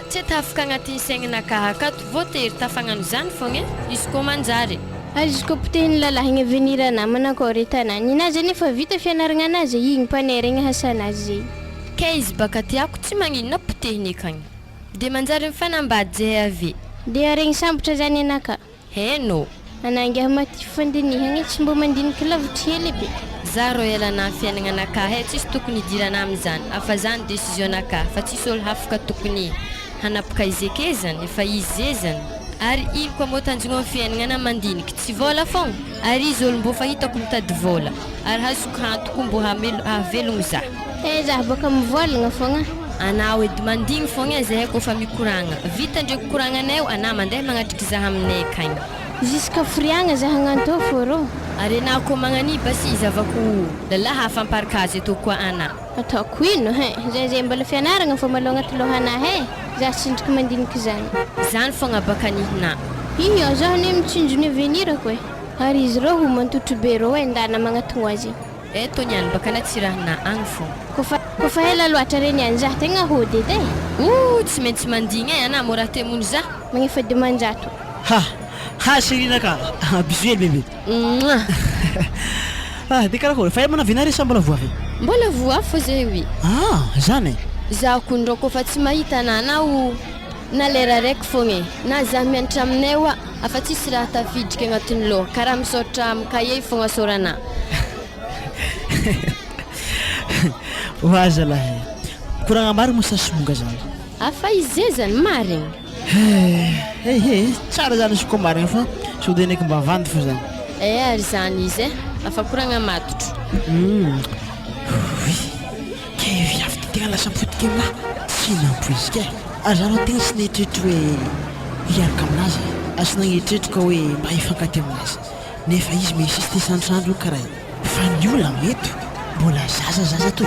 tsy tafaka agnatin'ny saigninakahy akato voatery tafagnano zany fogna izy koa manjary ary izy koa potehiny lalahy igny avenir namana koa retana ninazy nefa vita fianaragna anazy igny mpaneragna hasanazy zay ke izy baka tiako tsy magnino potehiny akagny de manjary mifanambady zay ave de aregny sambotra zany anaka heno anangaha maty fandinihagny tsy mbo mandiniky lavitry hely be za ro elana fiainagna anakahy tsisy tokony idirana am'zany afa zany décision anakahy fa tsisy olo hafaka tokony hanapaka izy ake zany efa izy zay zany ary ino koa mo tanjogna amin'ny fiainagna na mandiniky tsy vola fogna ary izy olo mbo fahitako mitady vola ary hazoko hantoko mbo havelogno za za baka mivolagna fogna anao edy mandigny fogna zahay koa fa mikoragna vita ndraiky koragnanay ana mandeha magnatriky za aminay akagny jusqu'à friagna za hagnanto foro ary na ko magnani basi izavako lalahy hafamparikazy eto koa ana ataoko ino zay mbola fianaragna fa malo agnaty lohanahy za tsindriky mandiniky zany fogna baka nihina iyo zaho ne mitsinjony avenir koe ary izy rô ho mantotro be rô ndana magnatogno azy eto niany baka natsirahana agny fogna kofa hela loatra reny any za tegna hody edy tsy maintsy mandigny ana mo raha temony za magnefa dimanjato Sirina ka bisous bébé de karakory fa mana vinary sa mbola voafy mbola voafy zay wi zany za kundro ko fa tsy mahita nanao na lera raiky fogna na za mianatra aminay wa afa tsisy raha tafidriky agnatin'ny loha karaha misaotra am'kahier fogna sorana zalahy koragna maro mo sasonga zany afa izy zany marigny tsara zany izy koa marigny fa sode ndraiky mba vandy fo zany ary zany izy afa koragna matotro ke viavy tegna lasa mifotiky aminahy tsy nampoizika ary zany tegna tsy neritreritry hoe hiaraka aminazy asy nagneritreritry ka hoe mba hifankaty aminazy nefa izy misisy ty sandroandro karaha fa ny olona eto mbola zaza to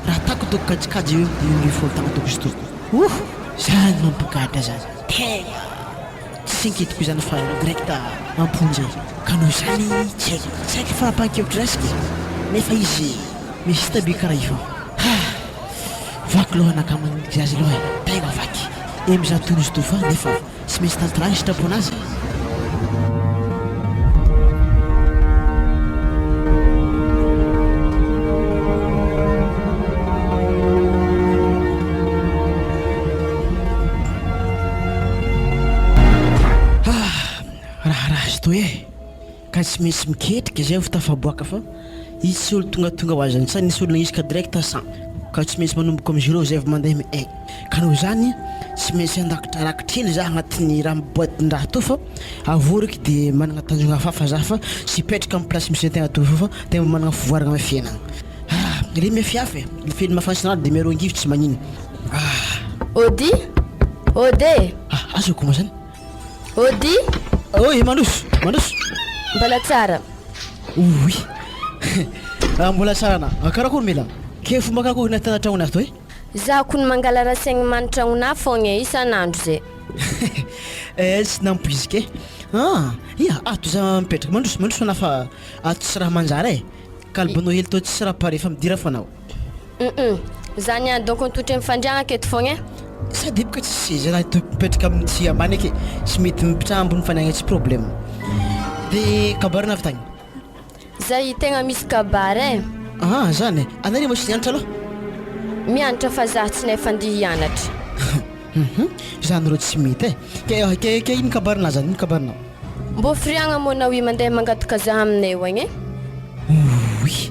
raha tako toko kajikajy io folo tagna toko izy toko zany mampikatra zany tegna tsy anketiko zany fa direct amponjay ka noho zany tsy haiko fa ampankevitra rasika nefa izy misy tabe karaha io vaky lohanaka maniky azy loha tegna vaky mizaha tono izy to fa nefa tsy misy tantarany sitrapo anazy ka tsy maintsy miketrika zay fa tafaboaka fa izy tsy olo tonga ho azany sa nisy olona izy ka direct san ka tsy maintsy manomboka amin'ny zéro zay mandeha mi ka noho zany tsy maintsy andakitra rakitra hely za agnatin'ny raha miboatin-draha to fa avoriky de managna tanjogna hafafa za fa sy petraka amin'ny place misy tegna to fa tegna managna fivoaragna amin'ny fiainagna le miafiafy le fely mafansinara de miaro angivy tsy magnino Ody azoko mo zany Ody oi mandroso mbala tsara oui mbola tsara na karakory mila ke fomba kakory na tanatragnonazy to za kony mangala rasaigny manotragnona fogna isanandro zay tsy nampoizika ato za mipetraka mandroso nafa ato tsy raha manjary kalbanao hely to tsisy raha pare fa midira fanao za niany donc ntotra mifandriagna aketo fogna sady boka tsy za raha mipetraka amin'ny tsy ambany ake tsy mety mipitraha ambony fanagna tsy problème de kabarina avy tagny zay tegna misy kabary zany anare mo sy nianatra aloha mianatra fa za tsy nay fandihy hianatra zany rô tsy mety ke ino kabarina zany ino kabarina mbo firiagna mo na wi mandeha mangataka za aminay wagny oui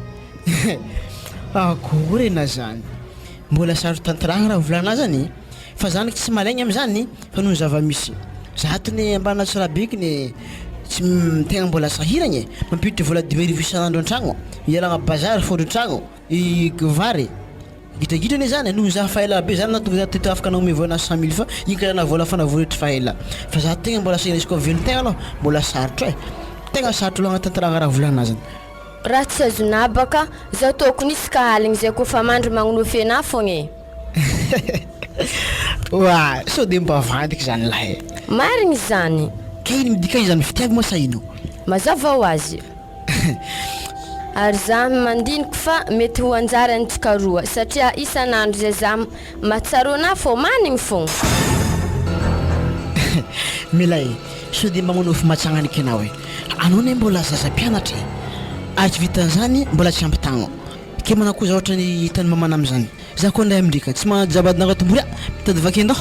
akory na zany mbola saro tantaragna raha volana zany fa zany tsy malaigny am'zany fa noho zava-misy zatony ambana tsarabikiny tsy tegna mbola sahiragny mampiditra vola 2000 isan'andro an-tragno ialagna bazary fondro tragno vary gitragitrany zany noho za fa ela be zany na tonga za teto afaka anao mivoana 100 000 fa ikarana vola fa navoritry fa ela fa za tegna mbola sahiragny izy koa velon tegna aloha mbola sarotro tegna sarotro lohagna tantaragna raha volana zany raha tsy azona baka za tokony isy ka aligny zay kofa mandry magnonofy ana fogna so de mba vandiky zany lahy marigny zany ke iny midika izy zany fitiavy moa sa ino mazava ho azy ary za mandiniky fa mety ho anjara antsika roa satria isan'andro zay za mahatsarona fô manigny fogna milay so dia magnonofo matsagnaniky anao e anao ne mbola zaza mpianatra tsy vitan'izany mbola tsy ampitagno ke manako za ohatra ny hitany mamana am'izany za koa ndray amindrika tsy majabadinao tombory mitady vakenao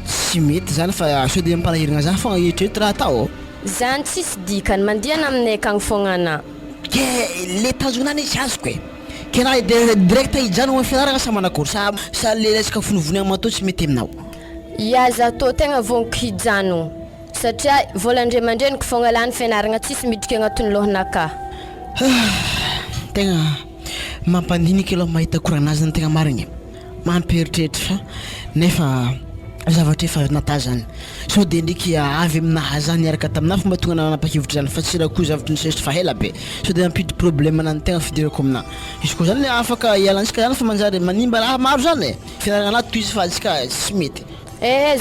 tsy mety zany fa so dia mpanahiragna za fogna etreto raha atao zany tsisy dikany mandihana aminay akagny fogna ana ke le tanjonany izy azoko e ke raha direct hijano amin'ny fianaragna sa manakory sa le resaka finovony amatao tsy mety aminao iaza atao tegna vogniko hijano satria volandriamandreniko fogna lany fianaragna tsisy midriky agnatin'ny lohanaka tegna mampandiniky aloha mahita koranazy ny tegna marigny mampieritreritra fa nefa zavatra efa nata zany so dia ndraiky avy aminaha zany araka taminahy fomba tonga nanapa-kevitra zany fa tsy raha koa zavatra nisesitra fa hela be so dia mampidry problème nany tegna fidirako amina izy koa zany afaka ialantsika zany fa manjary manimba raha maro zany e fianaragna anaty toy izy fa atsika tsy mety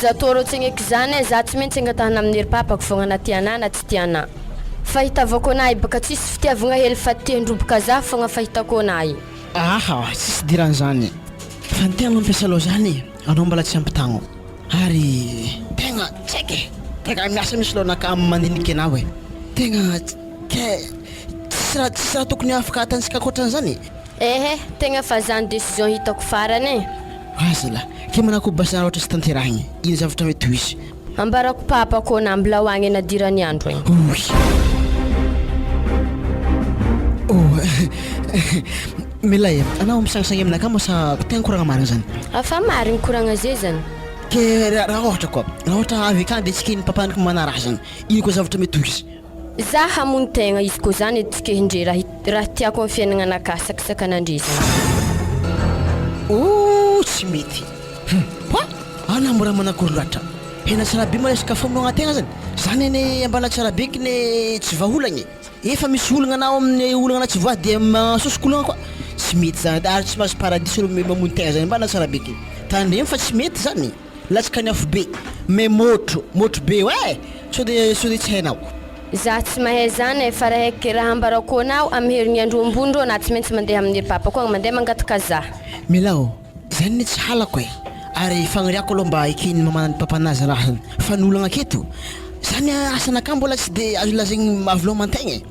za toro tsigneky zany za tsy maintsy angatahana amin'ny papako fogna na tiana na tsy tiana fahitavako anahy baka tsisy fitiavagna hely fa tiandroboka za fogna fahitako anahy tsisy diran'izany fa ny tegna mampiasa aloha zany anao mbola tsy ampitagno ary tegna tsaiky tegna miasa misy lohanaka mandiniky anao e tegna ke tsisy raha tokony afaka atansika akoatran'izany tegna fa zany décision hitako farany azala ke manako basana ohatra sy tanterahigny ino zavatra mety ho izy ambarako papako na mbola hoagny nadirany andro igny milay anao misangisagny aminaka mo sa tegna koragna marigny zany afa marigny koragna zay zany ke raha ohatra koa raha ohatra avy akany dia tsika iny papaniko mana raha zany ino koa zavatra mety ho izy za hamono tegna izy koa zany etikehindre raha tiako amin'ny fiainagna anaka sakisakanandre zany tsy mety ana mora manakory loatra hena tsara be maresaka famonoagna tegna zany ane ambala tsara beky ne tsy vaholagny efa misy olagna anao amin'ny olagna tsy voa dia masosokolagna koa tsy mety zany ary tsy mahazo paradis olo mamono tegna zany ambala tsara beky tandremy fa tsy mety zany latsaka ny afo be mais motro be so dia tsy hainao za tsy mahay zany fa raha haiky raha ambarako anao amin'ny herignandro ambondro na tsy maintsy mandeha amin'ny papa koa mandeha mangataka za milao zany ne tsy halako e ary fagniriako aloha mba ekeny mamana ny papanazy raha zany fa nolagna aketo zany asanaka mbola tsy dia azo lazagny avilomantegna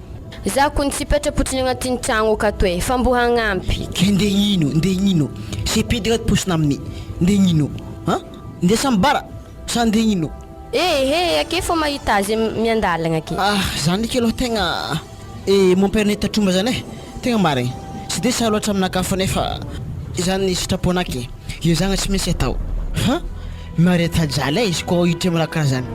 za ko tsy petrapotriny agnatin'ny tragno akato e fa mbo hagnampy ke ndeha gnino sepedy agnaty posina amin'ny ndeha gnino ndeha sambara sa ndeha gnino ake fo mahita azy miandalagna ake zany ndraiky aloha tegna mon père netatromba zany tegna marigny tsy dia sa loatra aminaka fa nefa zany sitraponaky io zagny tsy maintsy atao mareta jala izy koa hiditra amina karaha zany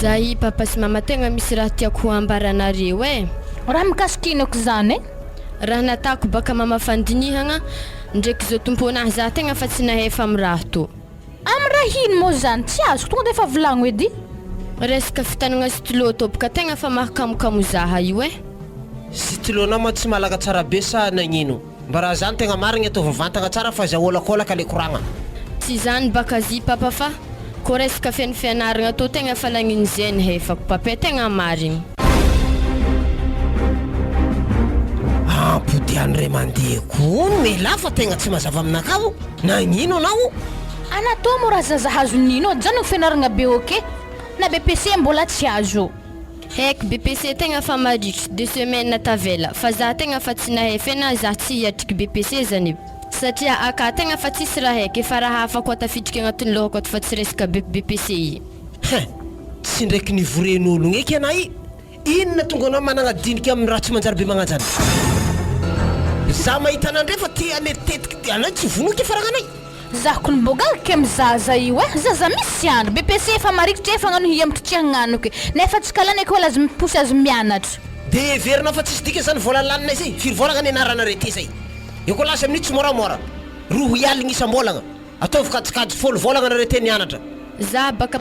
zahy papa sy mama tegna misy raha tiako ambaranareo raha mikasikinako zany raha natako baka mama fandinihagna ndraiky zao tomponahy za tegna fa tsy nahay fa amin'ny raha to amin'ny raha ino moa zany tsy azoko tonga dia efa volagno edy resaka fitanagna stylo to baka tegna fa mahakamokamo zaha io stylo-nao ma tsy malaga tsara be sa nagnino mba raha zany tegna marigny atao vavantagna tsara fa za olakolaka le koragna tsy zany baka zy papa fa ko resaka fianaragna to tegna fa lagniny zay nihefako papa tegna marigny pody andre mandeha koa mela fa tegna tsy mazava aminakao nagnino anao anatao mo raha zazahazo nino zany fianaragna BOK na BPC mbola tsy azo haiky BPC tegna fa maritry 2 semaines tavela fa za tegna fa tsy nahay fena za tsy hiatriky BPC zany satria aka tegna fa tsisy raha haiky fa raha hafa koa tafidriky agnatin'ny lohako ato fa tsy resaka BPC tsy ndraiky nivoren'ologna eky anay inona tonga anao managna-diniky amin'ny raha tsy manjary be magnajany za mahita anandre fa ty aletetiky anay tsy vonoky faragnanay zako ny bogalika amizaza io zaza misy andro BPC efa marikitra efa agnano hiamitry agnanoky nefa tsy kalana eky ola azy miposy azy mianatra dia verina fa tsisy dika zany voalalanina zay firy volagna ny anarana rety zay io koa lasa amin'io tsy moramora roa ialigna isam-bolagna ataovy kajikajy folo volagna na rety nianatra za baka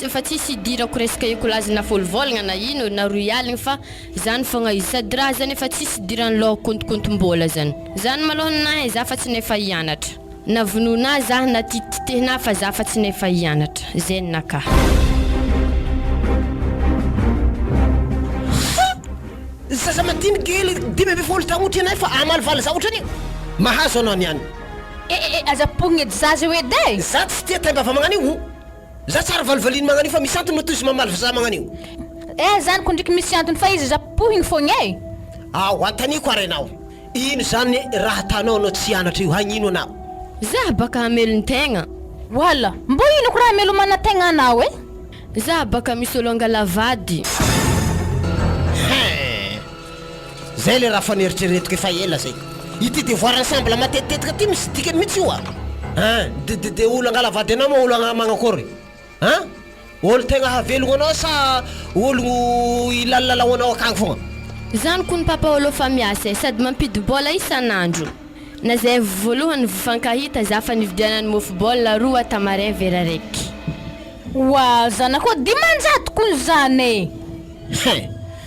fa tsisy idirako resaka io kola azy na folo volagna na ino na roy aligna fa zany fogna izy sady raha zany efa tsisy idirany loha kontokontom-bola zany zany malohanahy za fa tsy nefa hianatra na vonona za na tititehina fa za fa tsy nefa hianatra zay naka zaza madinika kely 10 taona anay fa amalivaly za ohatrany mahazo anao niany aza pogny edy zaza hoe edy za tsy tia taimba ava magnan'io za tsara valivaliny magnan'io fa misy antony matozy mamaly za magnan'io zany ko ndriky misy antony fa izy zapohiny fogna e ao antaniko arenao ino zany raha tanao anao tsy anatra io hagnino anao za baka hamelony tegna wala mbo ino ko raha melomana tegna anao e za baka misy olo angalavady zay le raha faneritreretiko efa ela zay ity devoir ensemble matetetika ty misy dikany mihitsy io de olo angalavady anao ma olo magnakory olo tegna havelogno anao sa ologno ilalalao anao akagny fogna zany ko ny papa olo fa miasa sady mampidy bola isan'andro na zay voalohany fankahita za fa nividianany mofo bola 2 tamarin vera raiky wa zana ko dimanjato kun zane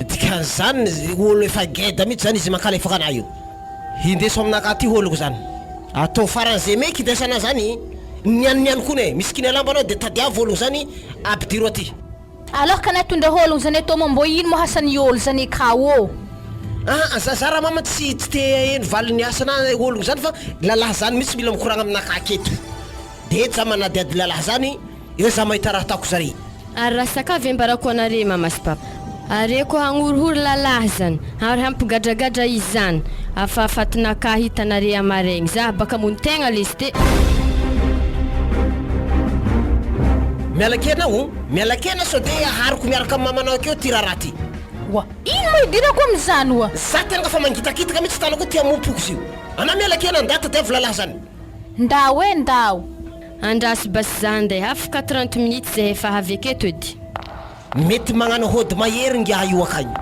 dikan'izany olo efa geda mihitsy zany izy mankalefa kana io hindeso aminaka ty oloko zany atao faran'izay meky indesana zany nianianiany koa ne misy kiny alamba anao de tadiavo ologno zany ampidiro aty alors kana tondra ologno zany atao mbo ino mahasany olo zany kao za raha mama tsy te eno valiny asana ologno zany fa lalahy zany mihitsy mila mikoragna aminaka aketo de za manadiady lalahy zany eo za mahita raha tako zare ary raha sakavy ambarako anare mamasy papa are ko hagnorohory lalahy zany ary hampigadragadra izy zany afahafatinaka hitanare amaregny za baka mony tegna lezy te mialakena so de ahariko miaraka amin'ny mamanao akeo ty raha ty wa ino mo idirako am'izany wa za tena fa mangitakitaka mihitsy tanako ty amompoko izy io ana mialakena andata de avy lalahy zany ndao ndao andrasy basy zany de afaka 30 minutes zay efa avy aketo edy mety magnano hody mahery ngia io akagny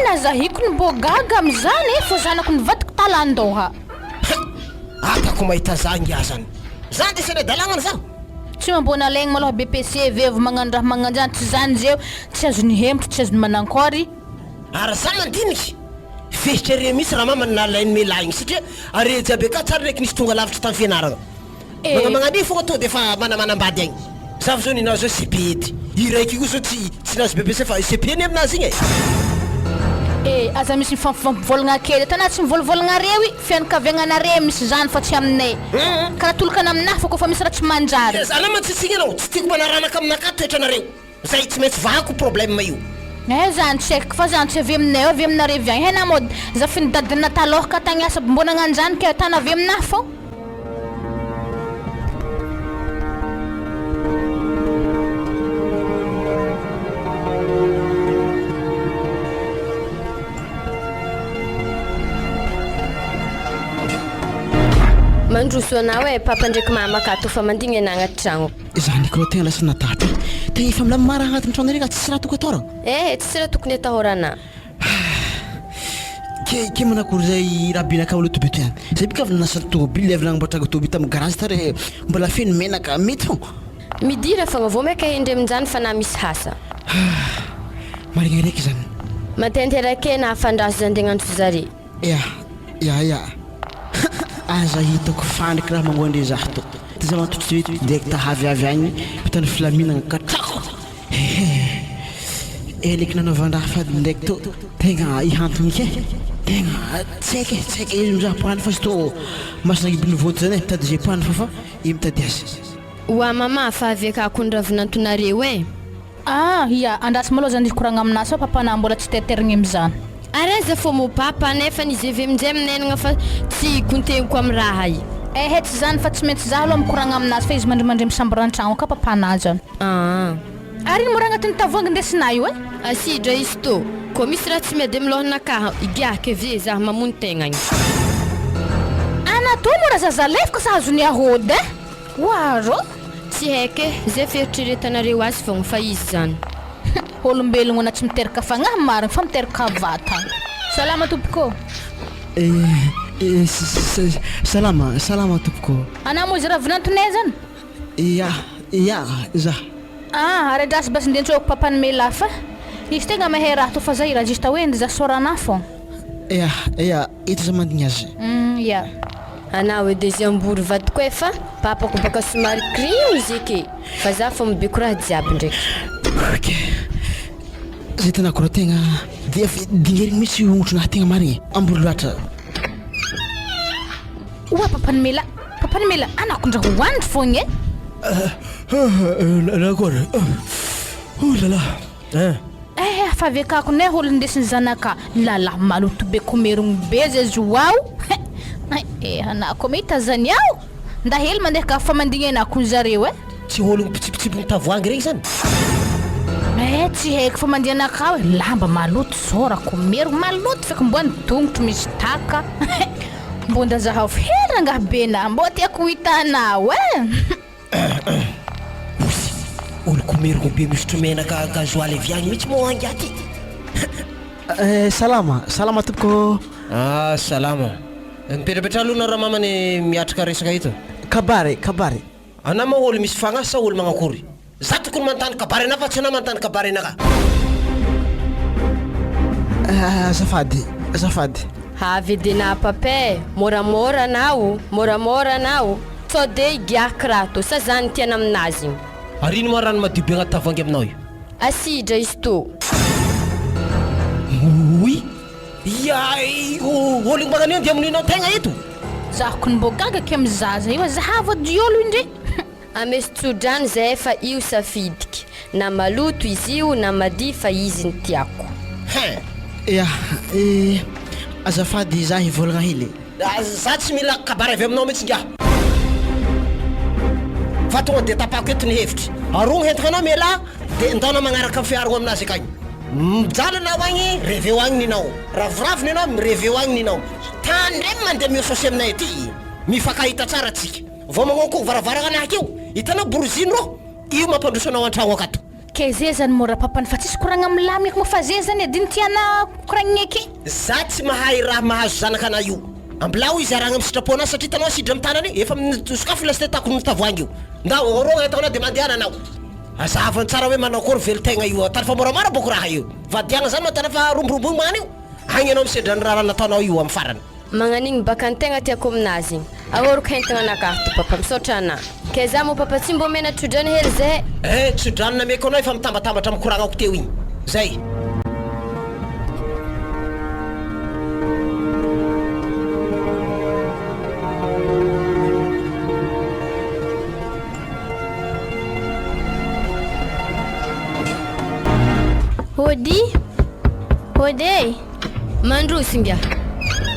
nazahiko ny mbo gaga am'izany fo zanako nivadiko talandoha atako mahita za ngia zany za de sene dalagnany za tsy mambona legny maloha BPC vevo magnano raha magnanjany tsy zany zeo tsy azo ny hemtry tsy azo ny manankory ary za mandiniky fesitra re misy raha mama nalainy melagny satria are jiaby ka tsara reky nisy tonga lavitra tamin'ny fianaragna magnani fogna to de fa manamanambady agny za fa zao ninao zao CP edy i raiky io zao tsy nazo BPC fa CP ny aminazy igny aza misy mifampivolagna kely tana tsy mivolvolagna reo i fianakaviagnanare misy zany fa tsy aminay karaha tolokana aminahy fa kofa misy raha tsy manjary za nama tsy tsigny anao tsy tiako manaranaka aminaka toetranareo zay tsy maintsy vahako problème io zany tsy haiko fa zany tsy avy aminay avy aminare avy agny hena mody za finidadina talohaka tagny asa mbona agnanjany ke tana avy aminahy fô mandroso anao e papa ndraiky mama akato fa mandigny ana agnaty tragno zany ko tegna lasa natatra tegna efa milamy mara agnatin'ny tragno reka tsisy raha tokony atao tsisy raha tokony atahorana ke manakory zay raha binaka olo toby to ihany zay bika avy nanasa tômôbily avy nagnaboatraga toby tamin'ny garage tare mbola feno menaka mety fô midira fogna vao maika hendry amin'izany fa na misy hasa marigna raiky zany matenterake na afandraso zany tegnantso zare ya aza hitako fandriky raha mangoandre zaho to ty za matotsy direct avy agny hitany filaminagna katrako eleky nanaovandraha fady ndraiky to tegna ihantony ke tegna tsy haiky izy mizaha pany fa sy to masina ibiny vonto zany mitady zay pany fa i mitady azy wa mama fa avy akako ny ravinantonareo ia andrasy maloha zany koragna aminazy fa papana mbola tsy teterigny am'izany areza fô mo papa nefa nizy avy aminjay aminenagna fa tsy kontegniko amin'ny raha i tsy zany fa tsy maintsy zaho aloha mikoragna aminazy fa izy mandrimandry misamboran-tragno ka papanazy zany ary ino mora agnatin'ny tavoangy ndesinay io asidra izy to ko misy raha tsy miady amin'ny lohanakaha igiahaka avy zaho mamony tegna igny anato mora zazalefaka sa azony ahody waro tsy haike zay feritreretanareo azy fogna fa izy zany olombelogno na tsy miteraka fagnahy marina fa miteraka vatagna salama tompoko salama tompoko ana moa izy raha vinantonay zany ya za ary andrasy basy ndentsoko papany mela fa izy tegna mahay raha to fa za i raha juste hoe za sorana fô ito za mandigny azy ya ana hoe deuxième bory vadiko e fa papako baka somary crime izy ake fa za fa mibeko raha jiaby ndraiky zay tena kora tegna dia dingerigny misy ongotro na tegna marigny ambory loatra. Oa Papanimela anakondraha hoandry fogna Nakora. Oh là là. Fa avekako ne olo ndesiny zanaka lala maloto be komerogny be zay zoao. Anako mitazany ao ndahely mandeha ka fa mandigny anako zareo Tsy ologno pitsipitsipiny tavoangy regny zany. Tsy haiko fa mandeha anakao lamba maloto sora komerogny maloto feky mbony tongotro misy taka. Mbonda zahav hela ngah bena mbo tiako hitanao Olo komerogny be misy tromenaka gazoaly viagny mitsy mo angaty. Salama tompoko. Salama. Mipetrapetra aloha na raha mamany miatrika resaka ito. Kabary. Ana ma olo misy fagnasa olo magnakory. Za tokony mantany kabary na fa tsy na mantany kabary naka. Azafady. Avy dina papay, moramora anao. Sao de igiaka rato, sa zany tiana aminazy. Arino ma rano madio be agnaty tavoangy aminao io? Asidra izy to. Oui. Olo magnanio dia amin'inao tegna eto. Zahako mbo gaga ke mizaza io zahavo diolo indre. Amesitsodrany zay fa io safidiky. Na maloto izy io na madi fa izy ny tiako. Ya, azafady za hivolagna hely. Za tsy mila kabary avy aminao mitsy ngiahy. Fa tonga de tapako eto ny hevitry. Arogny hentaka anao mela de ndana magnaraka fiarogna aminazy akagny. Mijalana ho agny reveo agny ninao. Ravoravo ninao mireveo agny ninao. Tandremy mandeha miososy aminay ety. Mifakahita tsara atsika. Vao magnonko varavaragna anaky io. Hitanao boroziny ro. Io mampandroso anao an-tragno akato. Ke zay zany mora papany fa tsisy koragna milamy eky mo fa zay zany ediny tiana koragny eky. Za tsy mahay raha mahazo zanaka ana io. Ambilao izy aragna amisitrapona satria hitanao asidra amin'ny tanany efa sokafo lasy tetako ny tavoangy io. Ndao orogna ataonao de mandehana anao. Azavany tsara hoe manao akory velo-tegna io. Tany fa moramora boko raha io. Vadiagna zany matana fa romboromboigny magnano io. Agny anao misedrany raha nataonao io amin'ny farany. Magnanigny baka ny tegna tiako aminazy igny. Ahoroko hentagna anakato papa misaotra ana. Ke za mo papa tsy mbo mena trodrany hely zay. Trodrany nameko anao efa mitambatambatra amikoragnako teo igny. Zay. Hody Mandroso ngia.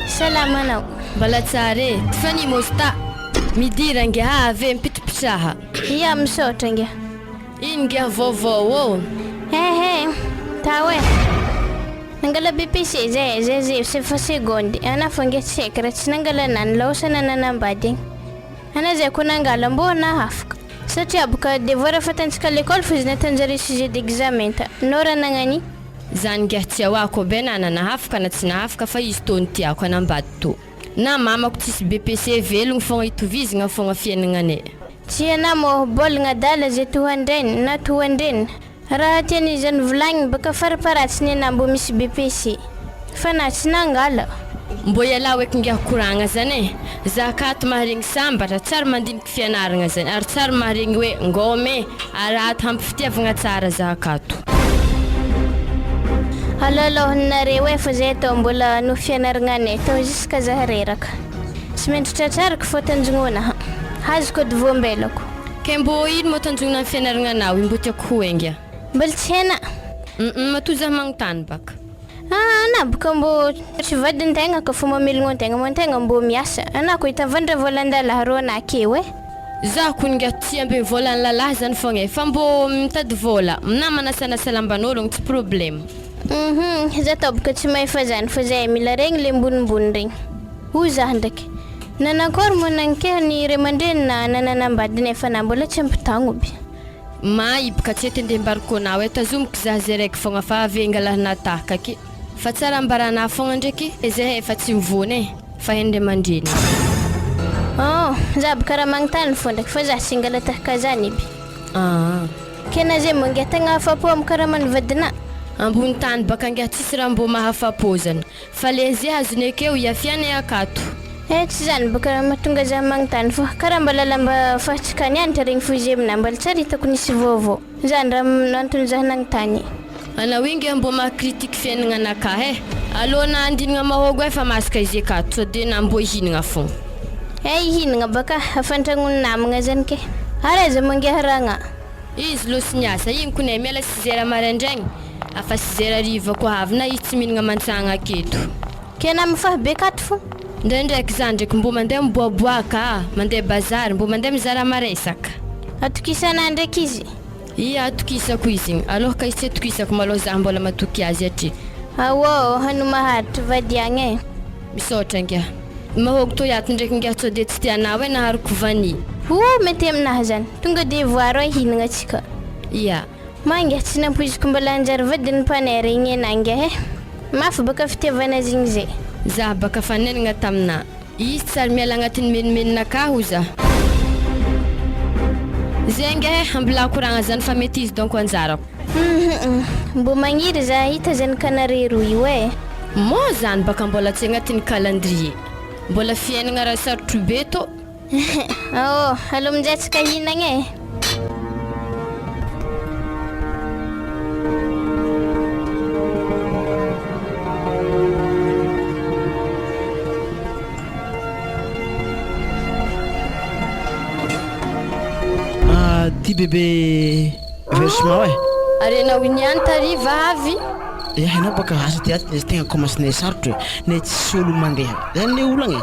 Salama anao. Mbala tsara Tifany mosta. Midira ngia avy mpitripitraha. Ya misaotra ngia. Ino ngia vaovao tawe nangala BPC zay sefa segondy ana fange sekra tsy nangala nan lawsana nanambady ana zay ko nangala mbona hafaka satria boka devoir fatantsika l'école fazina tanjari sujet d'examen ta nora nangani zany ngia tsy awako benana na hafaka na tsy na hafaka fa izy tony tiako anambady to na mamako tsisy BPC velogny fogna itovizigna fogna fiainagnane tsy ana mo bolgna dala zay tohandreny na tohandreny raha tiany zany volagny baka faraparatsy ny anambo misy BPC fa na tsy nangala mbo iala eky ngia koragna zany zakato maharegny sambatra tsara mandiniky fianaragna zany ary tsara maharegny hoe ngome arato hampifitiavagna tsara zakato alalohanareo efa zay atao mbola no fianaragna anay tao jusqu'à zaho reraka tsy maintsy tratraraka fô tanjognoana hazoko de voambelako ke mbo ino mo tanjogna ny fianaragna anao mbo tiako ho engia mbola tsy hena matoa zaho magnontany baka ana boka mbo tsy vadin-tegna ka fô mamelogno an-tegna mo an-tegna mbo miasa ana ko hitavandra volan-dalahy ro anakeo za ko ngia tsy ambe volan'ny lalahy zany fogna fa mbo mitady vola na manasanasa lamban'ologno tsy problème za tao boka tsy mahay fa zany fa zay mila regny le mbonimbony regny ho zaho ndraiky nanakory mo nankeha ny ray aman-dreny na nananambadiny efa na mbola tsy ampitagno by maibaka tsy etendeha mbariko anao tazomiko zaho zay raiky fogna fa avy angalahinà tahakaky fa tsara ambaranà fogna ndraiky zahay efa tsy mivony fa hendre mandreny za boka raha magnontany fô ndraiky fa za tsy ngala tahaka zany by kena zay mo ngia tegna afapo amy karaha manivadina ambony tany baka ngia tsisy raha mbo mahafapo zany fa le zay azony akeo iafiany akato tsy zany boka mahatonga za magnontany fô karaha mbala lamba fahatsikany ihany regny fo izy amina mbala tsara hitako nisy vaovao zany raha nantony za nagnontany anao ingy mbo macritique fiaignana anakahy e alona andinagna mahôgo e fa masaka izy akato so de nambo ihinagna fogna hinagna baka afantragnony namagna zany ke araiza mangeharagna izy losy niasa igny konay miala 6h maraindraigny afa 6h ko avy na izy tsy mihinagna mantsagna aketo ke namifahabe akato fo ndraindraiky za ndraiky mbo mandeha miboaboaka mandeha bazary mbo mandeha mizara maresaka atokisana ndraiky izy ia atokisako izy igny aloha ka izy tsy atokisako malôha za mbola matoky azy atry awô hano maharitra vadiagna e misaotra ngia mahôgo to iato ndraiky ngia to de tsy tianao e nahariko vany mety aminahy zany tonga de voaro hinagna atsika ia mangia tsy nampoiziko mbola anjary vadiny mpanera igny enangia e mafy baka fitiavana azy igny zay za baka fanenagna tamina izy tsary miala agnatin'ny menimeninakahy ho za zenge ambila koragna zany fa mety izy donc anjarako mbo magniry za hita zany kanare roa io e mo zany baka mbola tsy agnatin'ny calendrier mbola fiainagna raha sarotro be to alo aminjay tsika hinagna e ty bébé versement arenao iniany tariva avy hainao baka asa ty aty izy tegna commence-nay sarotro nay tsisy olo mandeha zany le olagna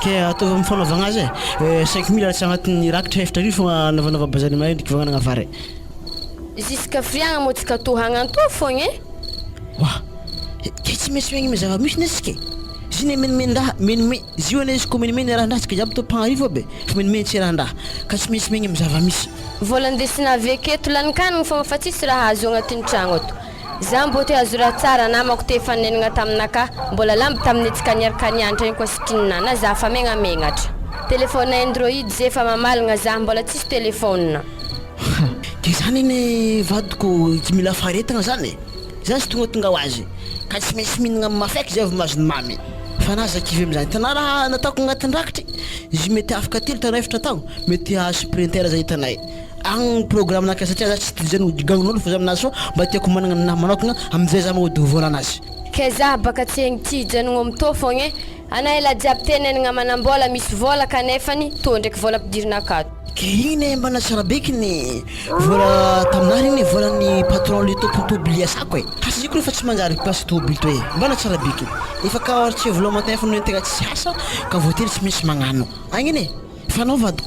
ke ataova mifanaovagna azy 5000 atsy agnatin'ny rakitra efatra arivo fogna anaovanava bazary maray ndraiky vagnanagna vary jusqu'à friagna mo tsika tohagna to fogna e wa ke tsy maintsy megny me zava-misy nasike ziny menimeny-draha menime zio ane izy ko menimeny raha-ndraha tsika jiaby to pagnarivo be fa menimeny tsy raha-ndraha ka tsy maintsy megny amy zava-misy volandesina avy aketo lanikanigny fogna fa tsisy raha azo agnatin'ny tragno ato za mbo te azo raha tsara namako te fanenagna taminaka mbola lamby tamin'ny tsika niaraka nianatra igny koa sitrinana za fa megnamegnatra telefone android zay fa mamalagna za mbola tsisy telefone ke zany iny vadiko tsy mila faharetagna zany zany sy tonga ho azy ka tsy maintsy mihinagna amy mafaiky zay avy mazony mamy fa naza kivy amizany tana raha nataoko agnatin'ny rakitry izy mety afaka telo tana efatra tagno mety supplémentaire za hitanay agny programme naka satria za tsy zany gagnon'olo fa za aminazy fô mba tiako managna ninahy manokagna amizay za magnody vola anazy ke za baka tsy egny tijanagna amito fogna e ana ela jiaby tenenagna manambola misy vola kanefany to ndraiky vola ampidirina akato ke igny mbana tsara bekiny vola taminahy igny volany patron le tompony tobily asako e asa ziko rehefa tsy manjary place tobily to e mbana tsara bekiny efa ka ohatry vola matin fa noentegna tsy asa ka voatery tsy maintsy magnano agny iny fa anao vady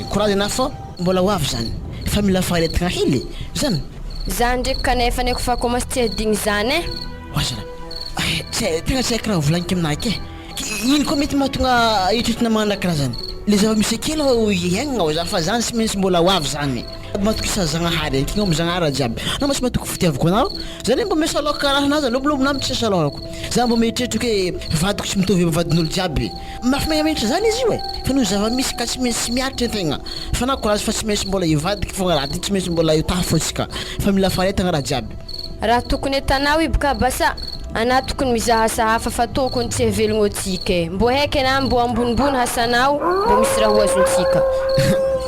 courage na fa mbola ho avy zany fa mila faharetagna hely zany za ndraiky kanefany eko fa commence tsy adigny zany e oazana tegna tsy haiko raha volaniky aminaky e ino koa mety mahatonga hitritry namagna karaha zany le zava-misy kely iainagna o za fa zany sy maintsy mbola ho avy zany matokisa zagnahary eky igny zagnahary jiaby na masy matoko fitiavako anao zany mbo miasaloha karaha anazy lobolobo na tsy asalohako za mbo mieritreritra hoe vadiko tsy mitovy vadin'olo jiaby mafy megnamenitra zany izy io e fa no zava-misy ka tsy maintsy miaritra antegna fa na courage fa tsy maintsy mbola ivadiky fogna raha ty tsy maintsy mbola itaha fotsika fa mila faharetagna raha jiaby raha tokony atanao ibaka basa ana tokony mizahasa hafa fa tokony tsy hevelogno atsika e mbo haiky na mbo ambonimbony hasanao mbo misy raha hoazontsika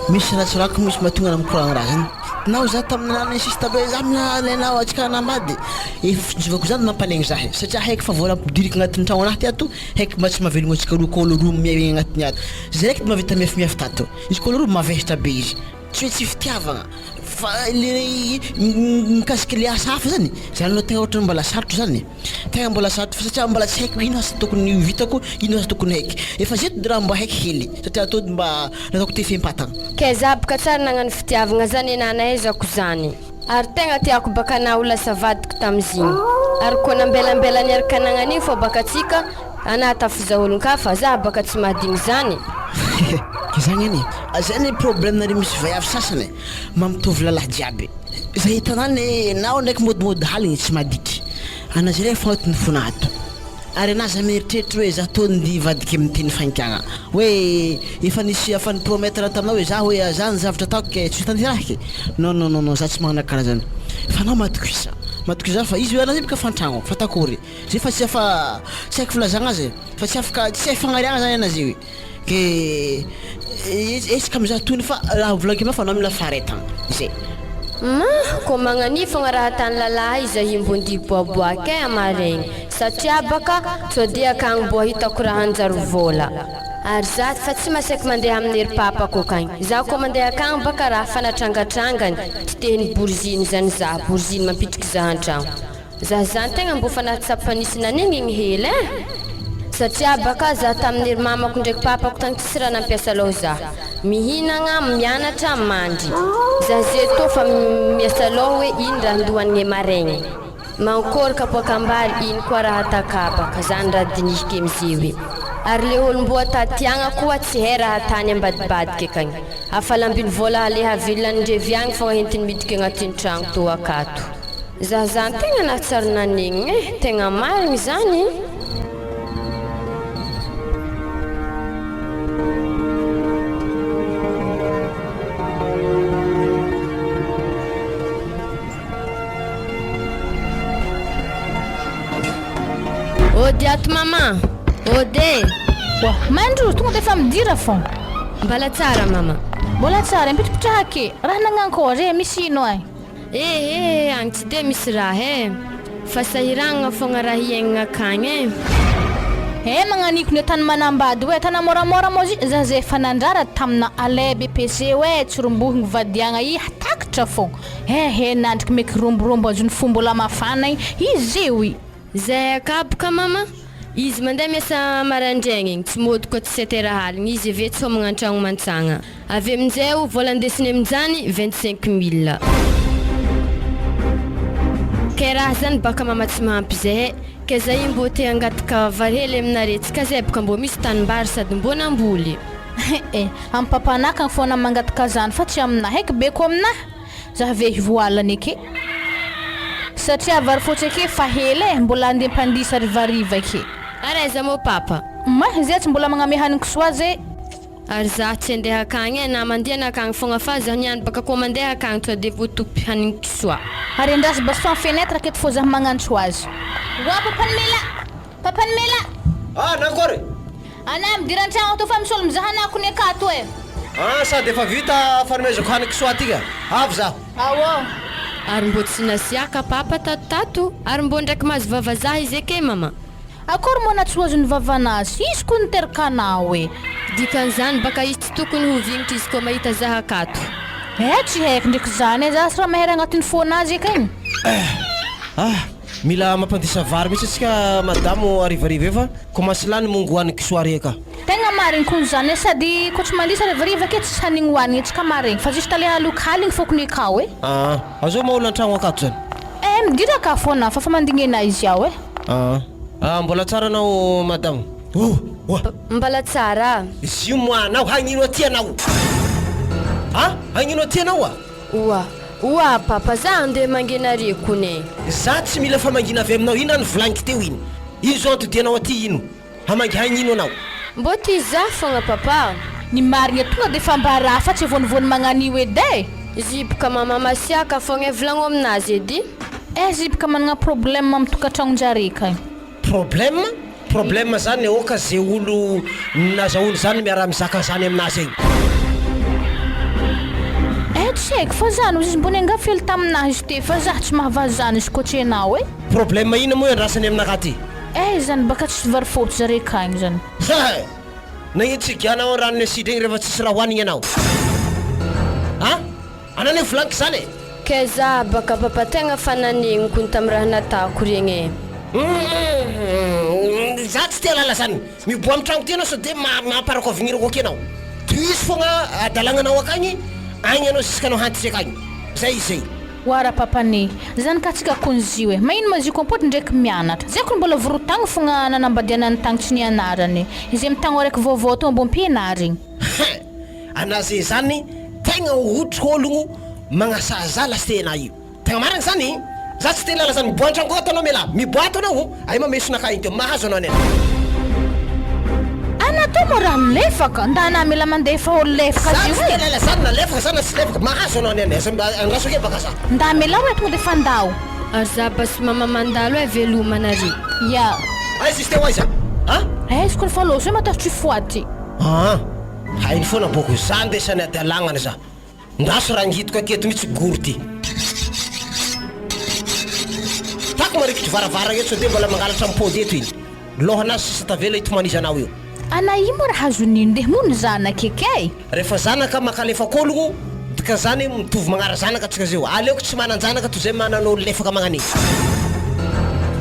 misy raha tsorako misy mahatonga na mikoragna raha zany nao za tamin'ny sista be za mina lenao atsika namady efa fijovako zany mampalegny zahe satria haiky fa vola ampidiriko agnatin'ny tragno anahy ty ato haiky mba tsy mahavelogno atsika roa kôlo roa miaigny agnatiny ato zay raiky mavita miafimiafy tato izy kôlo roa mavehitra be izy tsy hoe tsy fitiavagna fa le mikasiky le asa hafa zany zany aloha tegna ohatry mbola sarotro zany tegna mbola sarotro fa satria mbola tsy haiko ino asa tokony vitako ino asa tokony haiky efa zeto de raha mba haiky hely satria atody mba nataoko te fiempatagna ke za baka tsara nagnano fitiavagna zany enanaezako zany ary tegna tiako baka na ho lasa vadiko tamizigny ary koa nambelambela niaraka nagnan'igny fô baka atsika ana tafizaholon ka fa za baka tsy mahadigny zany ke zany eny zany problème nare misy vaiavy sasany mamitovy lalahy jiaby za hitanany nao ndraiky modimody haligny tsy maditry anazy ray fa agnatin'ny fonato ary anazy mieritreritra hoe za tondy vadiky amin'ny teny fankagna hoe efa nisy afany promettre taminao hoe za hoe zany zavatra ataoko ke tsy tanterahiky non za tsy magnana karaha zany fa anao matokisa fa izy anazy bika fantragno fatakory zay fa tsy haiko filazagna azy fa tsy afaka tsy hay fagnariagna zany anazy io ke esika mizaha tony fa raha volagny fa anao mila faharetagna zay Ko magnani fogna raha tany lalahy izahy mbo ndiboaboaka amaregny satria baka tsode akagny mbo hitako raha anjaro vola ary za fa tsy masaky mandeha amin'ny ry papako akagny za ko mandeha akagny baka raha fanatrangatrangany tsy tehiny borziny zany za borziny mampitriky za an-tragno za zany tegna mbo fanatsapanisina an'igny igny hely satria baka za tamin'ny ry mamako ndraiky papako tagny tsisy raha nampiasa aloha za mihinagna mianatra mandry za zay tô fa miasa aloha hoe ino raha andohanigny maraigny mankoraka poakambary ino koa raha takabaka zany raha dinihiko amizay hoe ary le olombo atatiagna koa tsy hay raha tany ambadibadika akagny afalambiny vola aleha vilany agny fogna entiny midika agnatin'ny tragno tô akato za zany tegna nahatsara nanigny tegna marigny zany Ode ato mama. Ode. Mandro, tonga defa midira fogna. Mbala tsara mama. Mbola tsara, mipitripitraka ake. Raha nagnankory misy ino ay? Agny tsy de misy raha fa sahiragna fogna raha hiaignana akagny magnaniko ny tany manambady hoe tana moramora mozy za zay efa nandrara tamina ale BPC hoe tsy rombohigny vadiagna takatra fogna nandriky meky romborombo azony fombola mafana izy io zay akaboka mama izy mandeha miasa marandraigny igny tsy mody koa tsy 7 heures haligny izy ave tsy homagna an-tragno mantsagna ave amin'izay vola andesiny amin'izany 25 000 ke raha zany baka mama tsy mahampy zay ke zay mbo te angataka vary hely aminaretsika zay baka mbo misy tanimbary sady mbo namboly amin'ny papanakagny foana mangataka zany fa tsy aminahy eky beko aminahy za ave voalany ake satria vary fotsy ake fa hely mbola andeha mpandisa rivariva ake araiza mo papa zay tsy mbola magname haniko soa zay ary za tsy andeha akagny na mandeha akagny fogna fa za niany baka ko mandeha akagny to de voatopy hanigny kisoa ary andrasy baston fenêtre aketo fô za magnantso azy wa papany mela nankory ana midiran-tragno to fa misolo mizaha anako ny akato sady efa vita fanomezako haniko kisoa tiga avy za ary mbo tsy nasiaka papa tato ary mbo ndraiky mahazo vavazaha izy ake mama akory moana tsy hoazony vavanazy izy ko niterkanao dikan'izany baka izy tsy tokony ho vignitra izy koa mahita zaha akato tsy haiko ndraiky zany za sy raha mahery agnatin'ny fonazy akagny mila mampandisa vary mihitsy atsika madamo arivariva efa komasy lany mongo haniko kisoary eka tegna marigny koa zany sady ko tsy mandisa rivariva ake tsy hanigny hoanigny atsika marigny fa juste ale alokaligny fokony akao azao maolo an-tragno akato zany midira ka foana fa mandignena izy ao mbola tsara anao madamo mbala tsara izy io moanao hagnino aty anao hagnino aty anao oa papa za andeha mangenare kone za tsy mila famangina avy aminao ino any volaniko teo ino zao antodianao aty ino hamangy hagnino anao mbo ty za fogna papa ny marigny tonga de fambara fa tsy vonivony magnanio edy zibaka mama masiaka fogna volagno aminazy edy zibaka managna problème amin'ny tokantragnon-jare kagny problème zany oka zay olo nazaholy zany miara mizaka zany aminazy egny tsy haiko fa zany izy mbony angafely taminahy izy te fa za tsy mahavaly zany izy koa tsy anao problème ino moa andrasany aminaka ty zany baka tsy vary fotsy zare kagny zany nagnino tsy gianao ranony asidra egny rehefa tsisy raha hoanigny anao anane volaniko zany ke za baka papa tegna fananegny kony tamy raha natako regny za tsy te lala zany miboa amin'ny tragno ty anao so de mamparako avignirako aky anao toisy fogna adalagnanao akagny agny anao ziskanao hantitsy akagny zay oara papane zany ka tsika konzy maino mazy kompoty ndraiky mianatra zay ko mbola vorotagny fogna nanambadianany tagny tsy nianarany izy amin'ny tagno araiky vaovao to mbo ampianarigny anazy zany tegna ohotry ologno magnasaza lasy tena io tegna marigny zany za tsy te lala zany miboan-tragno koa atanao mela miboato anao ay mamesonaka igny teo mahazo anao nena anatao mo raha lefaka ndana mila mandeha fa olo lefaka zany lala zany na lefaka zany na tsy lefaka mahazo anao nena angaso ake baka za nda mela hoe tonga de fandao ary za basy mama mandalo velomanare ay izy te hoaiza izy koa fa loso matavitry foaty hainy foana boko za ndesany adalagnana za ndaso raha ngitiko aketo mihitsy gory ty afaka marikitry varavara eto dia mbola mangalatra mipody eto iny lohanazy sisa tavela itomanizanao io ana io moa raha azoniny ndeha moa ny zanaka ekay rehefa zanaka makalefa kologno dika zany mitovy magnara zanaka tsika zeo aleoko tsy manan-janaka toy zay mananao lefaka magnan'iny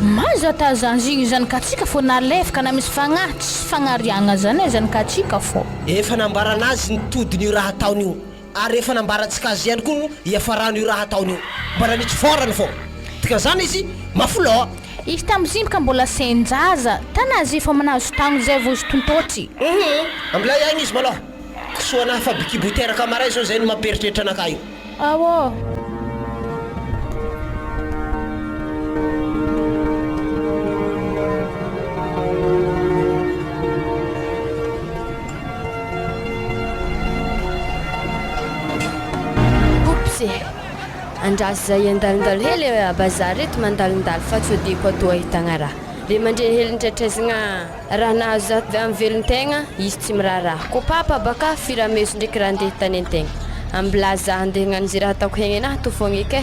mazo ata zanjigny zanakatsika fo nalefaka na misy fagnahy tsy fagnariagna zany e zanakatsika fo efa nambaranazy nitodiny io raha ataon'io ary efa nambarantsika azy ihany koa iafarano io raha ataon'io mbola nitsy forany fô dika zany izy mafoloa izy tam'zimbaka mbola senjaza tanazy efa manazo tagno zay vo izy tontoty ambilay agny izy maloha kisoanahy fa bikibotera maray zao zay no mamperitreritra anaka io awo andrasy zay andalindalo hely bazary eto mandalindalo fa tsy odiko atao ahitagna raha le mandreny hely nitretrezagna raha nahazo za amin'ny velon-tegna izy tsy miraharaha ko papa baka firameso ndraiky raha andeha tany an-tegna ambilaza andeha hagnano zay raha ataoko hegny anahy to fogna eky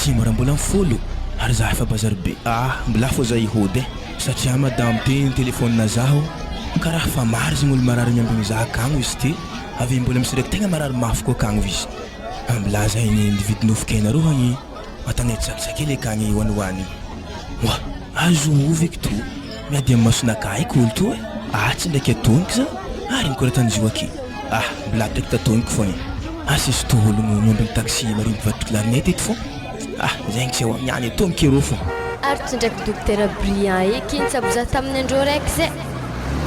sy mora mbola mifolo ary za efa bazary be mbola fô za ihody satria madame te telefônina zaho karaha fa maro zegny olo marary miambigny za akagno izy ty avy mbola misy raiky tegna marary mafy ko akagno izy ambilaza iny nividinofokena rô agny matanay tsakitsakely akagny hoanihoany wa azo ovy eky to miady amin'ny masonaka eky olo to tsy ndraiky atoniky za ary ny koratany zio aky mbola ndraiky tatoniky foagny sisy to ologno miambigny taxi mariny mivatroko larinety eto fô zegny tsy ao niany atoniky rô fô ary tsy ndraiky docteur Brian eky iny tsabo za tamin'ny andro raiky zay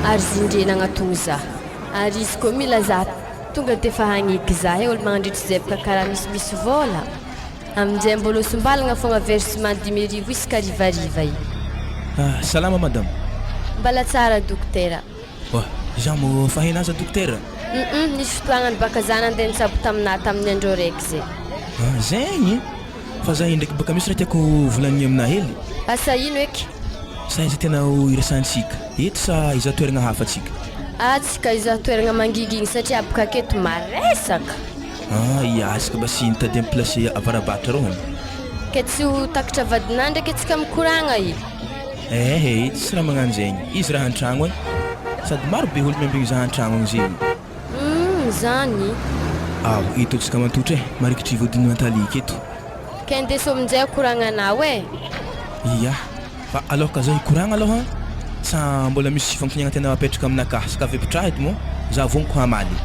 ary zindrena agnatogno za ary izy koa mila za tonga dia fa hagniky za olo magnandritry zay baka karaha misy vola amin'izay mbola sombalagna fogna versement 10,000 isaka rivariva iny salama madame mbala tsara dokotera za mo fahinaza dokotera nisy fotoagnany baka za nandeha nitsabo taminah tamin'ny andro raiky zay zegny fa za indraiky baka misy raha tiako volagny aminah hely asa ino eky sa izy tena irasantsika eto sa iza toeragna hafatsika tsika iza toeragna mangigigny satria baka aketo maresaka iazaka basi nitady amin'ny place avarabatra rohany ke tsy ho takatra vadinah ndraiky atsika mikoragna iny tsy raha magnano zegny izy raha an-tragno sady maro be olo miambigny za an-tragno agny zegny zany ito tsika mantotra marikitry vodiny mantalika eto ke ndeso amin'izay akoragnanao fa alors ka za hikoragna aloha sa mbola misy fagnotaniagna tena mapetraka aminaka saka vepitraha edy mo za vogniko hamaly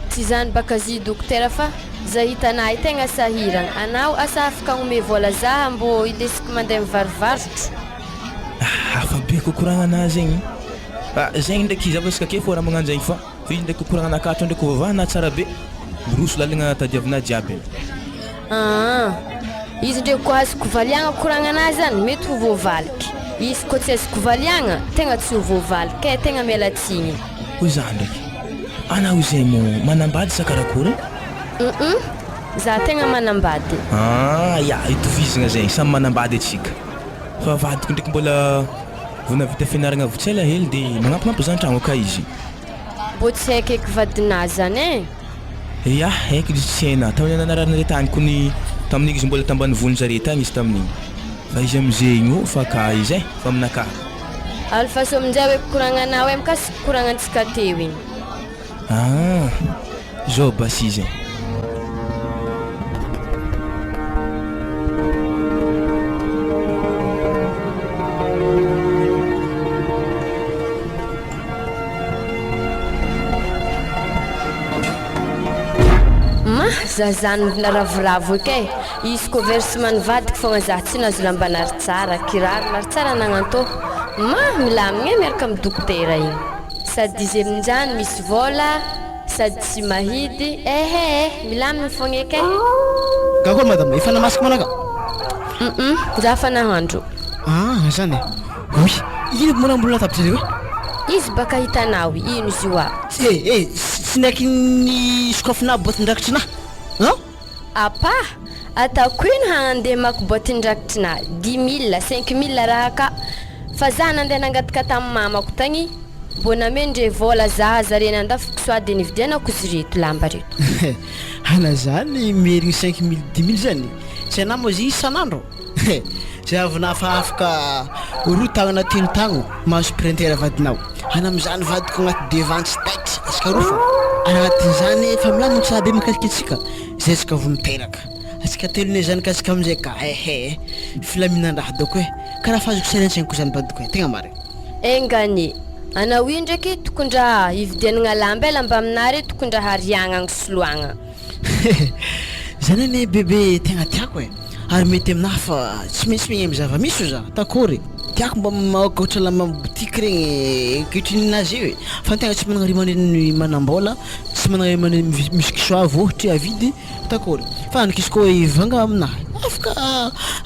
tsy zany baka zy dokotera fa za hitanah tegna sahiragna anao asa afaka agnome vola za mbo indesiko mandeha mivarovarotro fa be kokoragna anah zegny zegny ndraiky zavasika ke fô raha magnano zegny fa izy ndraiky kokoragna anakatra ndraiky vavahana tsara be miroso lalagna tadiavina jiaby izy ndraiky koa azoko valiagna koragna anah zany mety ho voavaliky izy koa tsy azoko valiagna tegna tsy ho voavaliky tegna miala tsigny hoy za ndraiky anao izay mo manambady sa karakory za tegna manambady itovizagna zegny samy manambady atsika fa vadiko ndraiky mbola vona vita fianaragna votsela hely dia magnampinampy za an-tragno ka izy mbo tsy haika eky vadinah zany haiko izy tsy haina tamin'ny anararana re tany kony tamin'igny izy mbola tambany vony zare tagny izy tamin'igny fa izy am'zegny fa ka izy fa aminaka alfaso amin'izay hoe koragnanao mikasiky koragnantsika teo igny zao basi izy zazany naravoravo eky izy ko versement nivadiky fogna za tsy nazo lamba nary tsara kiraro nary tsara nagnantô milamigna miaraka amin'ny dokotera igny sady izy amin'izany misy vola sady tsy mahidy milamigny fogna eky gakory madame efa namasaka manaka za fa nahandro zany ino morambolona tapitry izy baka hitanao ino izy io tsy naiky ny sokafina boatin-drakitry nah ataoko ino hanandeha mako boatin-drakitrinah 10,000 5,000 raha ka fa za nandeha nangataka tamin'ny mamako tagny mbo namendre vola za zareny andafiko soady nividianako izy reto lamba reto ana zany merigny 5,000 10,000 zany tsy anao moa zy isan'andro zay avinafa afaka roa tagnana telo tagno mahazo printer vadinao ana am'izany vadiko agnaty devant tsy taitra asika rofa agnatin'izany fa milaminy tsara be makasika atsika zay tsika vo miteraka asika telone zany kasika am'izay ka filaminan-draha doko e karaha fazoko sainantsainiko zany badiko e tegna marigny engany anao io ndraiky tokondra ividianagna lamba aminary tokondra hariagna agny soloagna zany ane bebe tegna tiako e ary mety aminahy fa tsy maintsy mignemy zava-misy za takory tiako mba maokatra lamba boutique regny kitrininazy io e fa tegna tsy managna rimaneny manambola tsy managna rimaneny misy kisoavy ohatra avidy takory fa anak'izy koa ivanga aminahy afaka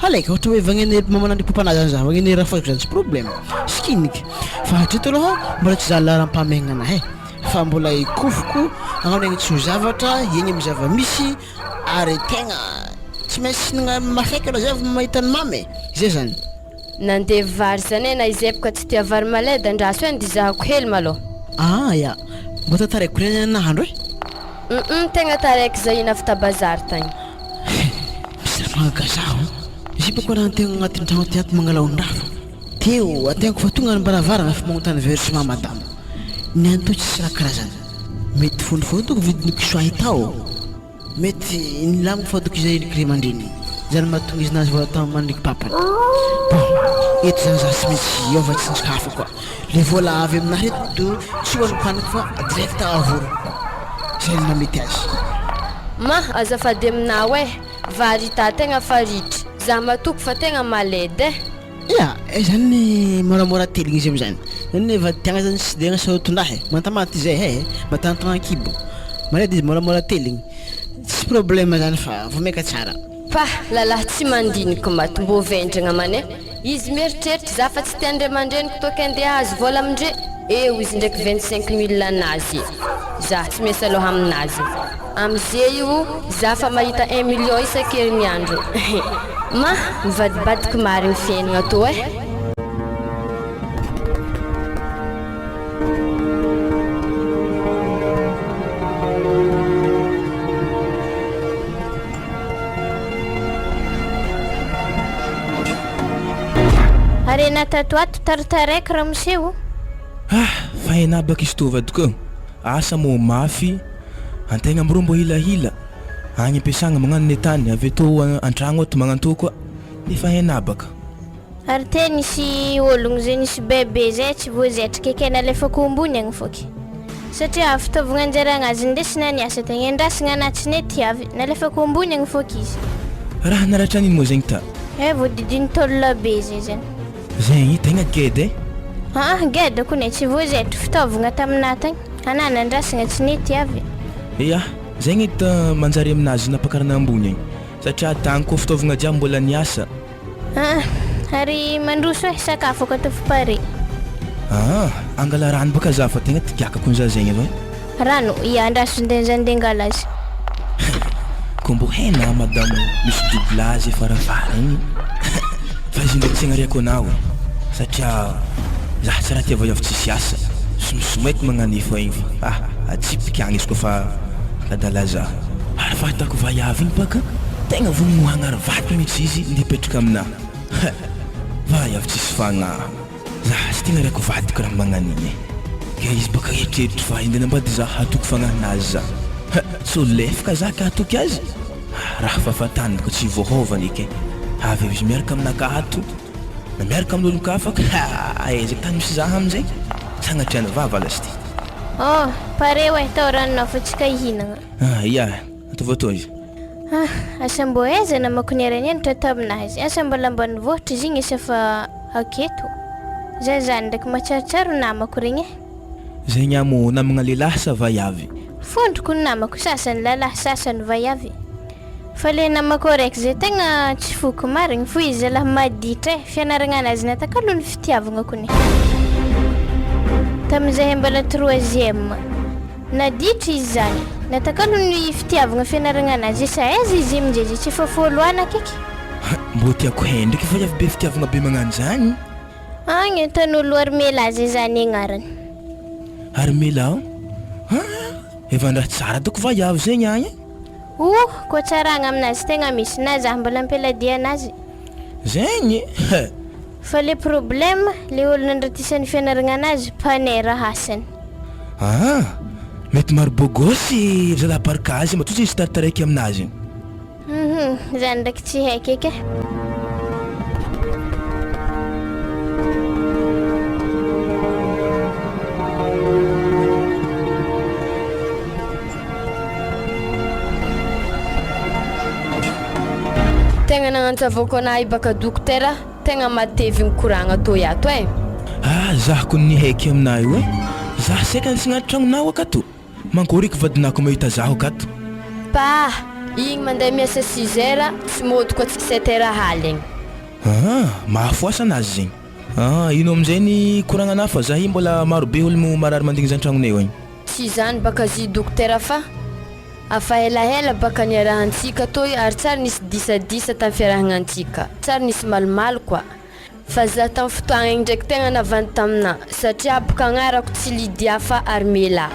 alaika ohatra hoe vagneny mamanandry pompanazy zany za vagneny raha faziko zany tsy problème skiniky fa hatreto aloha mbola tsy zala raha-mpamegnana anahy fa mbola ikofoko agnao regny tsy ho zavatra igny amy zava-misy ary tegna tsy maintsy sinagna mafaiky aloha zay avy mahitany mamy zay zany nandeha vary zany na izepaka tsy tia vary maleda andraso hoe ndizahako hely malôha ya mba tataraiko reny nahandro e tegna taraiky zay ina avy ta bazary tagny misy raha magnagazaho izy bako raha antegna agnatin'ny tragno tiato mangalao-ndraha teo ategna fa tonga nambaravarana fa magnotany versement madame ny anto tsisy raha karazany mety fondrofondoko vidiny kisoa tao mety nilamiko fa toko izay likre mandreny zany mahatonga izy nazy vola tamy mandriky papany bon eto zany za sy maintsy iova tsinjikafa koa le vola avy aminahy reto tsy hoanimpaniko fa direct avoro zay ny mamety azy ma azafady aminao e vary ita tegna faritry za matoko fa tegna maledy ya zany moramora teligny izy am'zany zany vady zany sy de nasaotondraha mantamata izay matantagna kibo maledy izy moramora teligny tsy problème zany fa vomaika tsara pa lalahy tsy mandiniky maty mbo vendragna mane izy mieritreritra za fa tsy tiandre mandreniko toka andeha azy vola amindre eo izy ndraiky 25 000 anazy za tsy mesy aloha aminazy am'izay io za fa mahita 1 million isan-kerinandro ma mivadibadiky marigny fiainagna to arena tato ato tarataraiky raha miseho fa enabaka izy to vadiko asa mo mafy antegna mrô mbo hilahila agny ampiasagna magnano ny tany avy to an-tragno ato magnanto koa nefa enabaka ary te nisy ologno zay nisy bebe zay tsy voazetrika ekena alefako ombony agny foky satria fitaovagna anjaragna azy ndesina niasa tegna andrasagna anaty nety avy nalefako ombony agny foky izy raha naratra nino moa zegny ta voadidiny tolona be zay zany zegny tegna gedy geda kone tsy voazetry fitaovagna taminah tagny anana andrasagna tsy nety avy ya zegny hita manjary aminazy napakarana ambony agny satria tagny koa fitaovagna jiaby mbola niasa ary mandroso sakafo ako atao pare angala rano baka za fa tegna tigiakako nza zegny avy rano andraso ndenjandengala azy ko mbo hena madame misy doublage farafara igny fa izy ndraiky tsy agnariako anao satria za tsy raha tia vaiavy tsisy asa somosomoeko magnanifo igny fa atsipika agny izy kofa kadala za ary fa hitako vaiavy igny baka tegna vonomohagna ary vaty mihitsy izy ndipetraka amina vaiavy tsisy fagnahy za sy tegna raiako vadiko raha magnanigny ka izy baka eritreritry fa indena ambady za hatoky fagnahinazy za so lefaka za ka hatoky azy raha fahafantaniko tsy voahovana eky avy izy miaraka aminaka ato na miaraka amin'olo kafaka ezaka tany misy zaha amizay sagnatriana vavala sy ty pare hoe tao ranonao fa tsika ihinagna ia ataovatoa izy asa mbo aizana makonierany enitra taminazy asa mbola mbany vohitra izy igny isa fa aketo zay zany ndraiky matsaritsaro namako regny zegny amo namagna lehilahy sa vaiavy fondroko ny namako sasany lalahy sasany vaiavy fa le namako raiky zay tegna tsy foko marigny fo izy zalahy maditra fianaragna anazy natakalo ny fitiavagna kone tamin'izay mbola 3e naditra izy zany natakalo ny fitiavagna fianaragna anazy isa aiza izy aminjay tsy efa foloana akeky mbo tiako hay ndraiky vaiavy be fitiavagna be magnano zany agny atan'olo armela zay zany agnarany armela efa andraha tsara doko vaiavy zegny agny koa tsaragna aminazy tegna misy na za mbola ampeladia anazy zegny fa le problème le olona andratisan'ny fianaragna anazy panera hasany. Mety maro bogosy zalabarikazy matoa izy taritaraiky aminazy. Zany ndraiky tsy haiko eky. Tegna nagnantsavako anahy baka dokotera, tegna matevy mikoragna tô yato e. Zah ko ny haiky aminahy io zah seka nisagnaty tragnonao akato mankoriky vadinako mahita zaho akato. Pa, igny mandeha miasa 6 heures tsy modiko 7 heures haligny. Mahafoasa anazy zegny. Ino amizay ny koragna anahy fa zah mbola marobe olo marary mandigny zany tragnonay igny. Tsy zany baka zy dokotera fa afa helahela baka niarahantsika toy ary tsary nisy disadisa tamin'ny fiarahagnantsika, tsary nisy malimaly koa. Fa za tamin'ny fotoagna igny ndraiky tegna navandy tamina satria baka agnarako tsy Lydia fa Armela.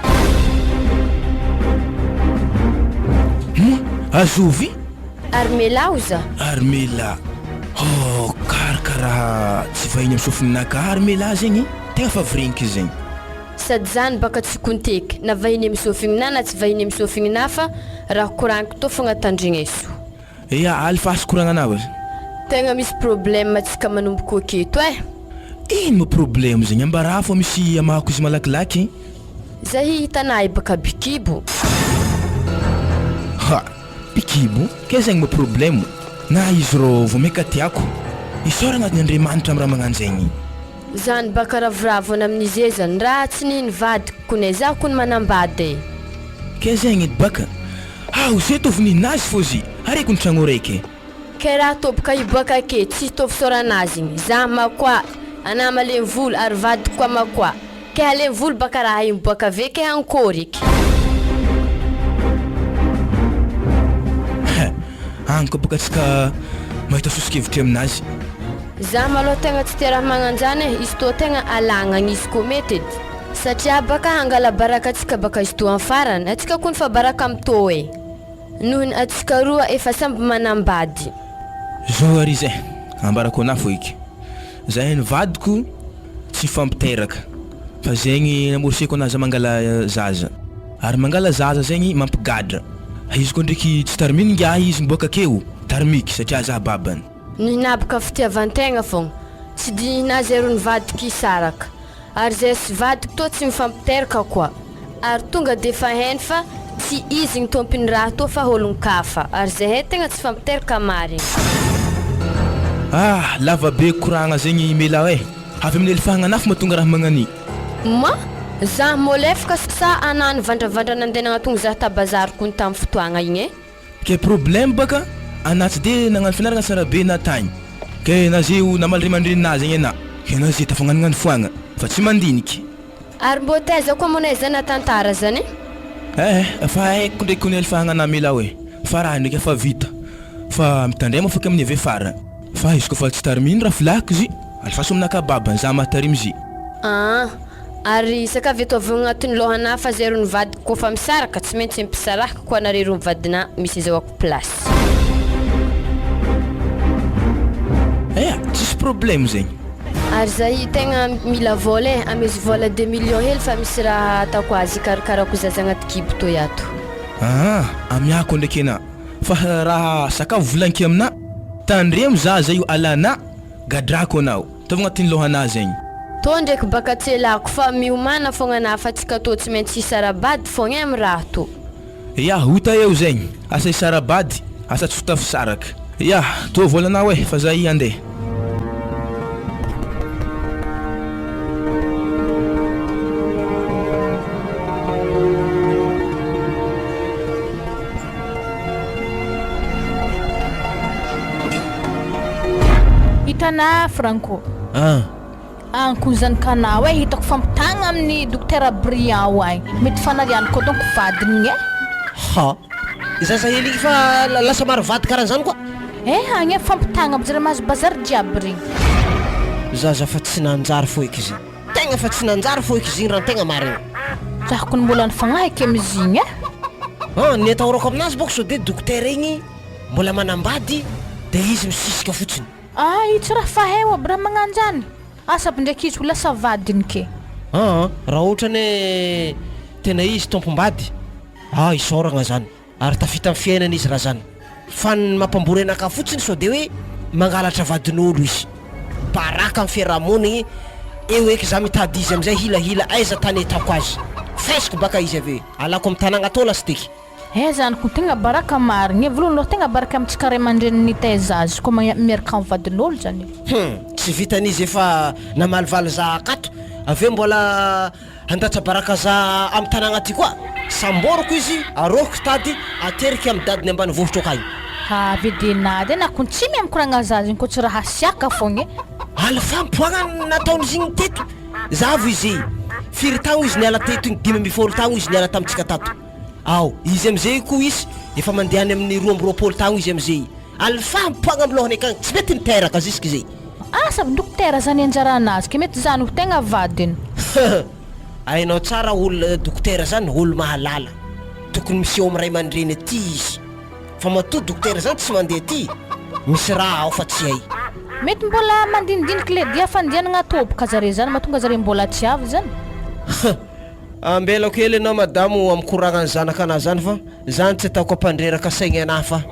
Azovy? Armela oza? Armela. Karakaraha tsy vahiny amin'ny sofininaka Armela zegny tegna fa vrinika zegny. Sady zany baka tsy konteky na vahiny amin'ny sofignina na tsy vahiny amin'ny sofignina fa raha koragniko tô fogna tandrigneso. Alifasy koragnanao Tegna misy problème atsika manomboko aketo Ino mo problème zegny ambara fo misy amahako izy malakilaky. Zah hitanay baka bikibo. Bikibo? Ke zegny mo problème? Na izy ro vomeka tiako. Isora agnatin'ny Andriamanitra amiraha magnano zegny. Zany baka ravoravo amin'izy zany raha tsy niny vadiko kone za kun manambady. Ke zegny baka. Zay tovy ninazy fô zy. Areko ny tragno raiky. Ke raha tô baka ibaka ake tsy tovy soranazy igny. Za makoa ana malemy volo ary vadiko koa makoa. Ke halemy volo baka raha igny baka veke ankoriky. Anko baka tsika mahita sosikevitry aminazy. Za malo tegna tsy teraha magnanjany izy tô tegna alagnany izy ko mety satria baka hangala baraka atsika baka izy tô amin'ny farany atsika kun fa baraka amtô nohony atsika roa efa samby manambady. Zao ary zay ambarako na fo iky zahay ny vadiko tsy fampiteraka fa zegny namorseko anazy mangala zaza ary mangala zaza zegny mampigadra izy ko ndraiky tsy tariminy ngiahy izy miboaka akeo tarimiky satria za babany. Nihinabaka fitiavan-tegna fogna tsy dininazy ero ny vadiky isaraka ary zay sy vadiko tô tsy mifampiteraka koa ary tonga defa heny fa tsy izy ny tompiny raha tô fa olon-kafa ary zahay tegna tsy fampiteraka mariny. Lava be koragna zegny mela avy amin'ny elefagna anafo mahatonga raha magnani. Za molefaka sa anany vandravandra nandeha nagnatonga za tabazariko ny tamin'ny fotoagna igny Ke problème baka anatsy de nagnano finaragna sara be natagny ke nazeo namaly ray aman-dreninazy zegny ana ke nazy tafagnanognano foagna fa tsy mandiniky ary mbô taiza koa monay zana tantara zany fa haiko ndraiky ny elefagna na mela hoe fa raha ndraiky efa vita fa mitandrema foka amin'ny ave fara fa izy kofa tsy tariminy raha filako izy alifaso aminaka babany za mahatarimy izy. Ary sakavy eto avy agnatin'ny lohana fa zay ro ny vadiko kofa misaraka tsy maintsy mpisaraka koa nare ro mivadina misy izawako place. Tsisy problème zegny. Ary zahy tegna mila vola amezy vola 2 millions hely fa misy raha atako azy karakarako zaza agnaty kibo tô yato. Amiako ndraiky ana fa raha sakafo volanky amina tandremo zaza io alana gadrako anao tovy agnatin'ny lohana zegny. Tô ndraiky baka tselako fa miomana fogna na fa tsika tô tsy maintsy isarabady fogna amin'ny raha tô. Hota eo zegny asa isarabady asa tsy fotafisaraka. Tô volanao fa zahy andeha. Hitana Franco. Anko zanakanao hitako fampitagna amin'ny dokotera Brian waay mety fanariany koa donc vadiny Zaza hely igny fa lasa maro vady karaha zany koa. Agny fampitagna aby zare mazo bazary jiaby regny. Zaza fa tsy nanjary fo eky izy. Tegna fa tsy nanjary fo eky izy raha tegna marina. Zah ko mbola nifagnahiky amizigny ny atahorako aminazy boko so de dokotera igny mbola manambady de izy misisika fotsiny Tsy raha faheo aby raha magnano zany. Asa ndraiky izy ho lasa vadiny ke. Raha ohatra ny tena izy tompombady isaoragna zany ary tafita amin'ny fiainana izy raha zany fa ny mampambory anaka fotsiny sao de hoe mangalatra vadin'olo izy baraka amin'ny fiarahamonigny eo eky za mitady izy amizay hilahila aiza tany etako azy faisiko baka izy ave alako amin'ny tanagna atao lastiky zany ko tegna baraka marigny voalohany aloha tegna baraka amin'ny tsika ray aman-dreniny taiza azy koa miaraka amin'ny vadin'olo zany tsy vitan'izy efa namalivaly za akato aveo mbola andatra baraka za amin'ny tanagna aty koa samboroko izy arôhiko tady ateriky amin'ny dadiny ambany vohitra akagny vedenady na kon tsy miamikoragna zazy ko tsy raha siaka fogna alifampoagna nataony izy igny teto zavo izy firy tagno izy niala teto igny 5 tagno izy niala tamitsika tato izy amizay koa izy efa mandehany amin'ny 12 tagno izy amizay alifampoagna amin'ny lohany akagny tsy mety miteraka ziska zay asa dokotera zany anjara anazy ke mety zany ho tegna vadiny ainao tsara olo dokotera zany olo mahalala tokony misy eo amin'ny ray aman-dreny aty izy fa matoa dokotera zany tsy mandeha aty misy raha ao fa tsy hay mety mbola mandinidiniky le dia fandianagna toboka zare zany mahatonga zare mbola tsy avy zany ambela kely anao madamo amikoragnany zanakanazy zany fa zany tsy ataoko ampandreraka saigny anahy fa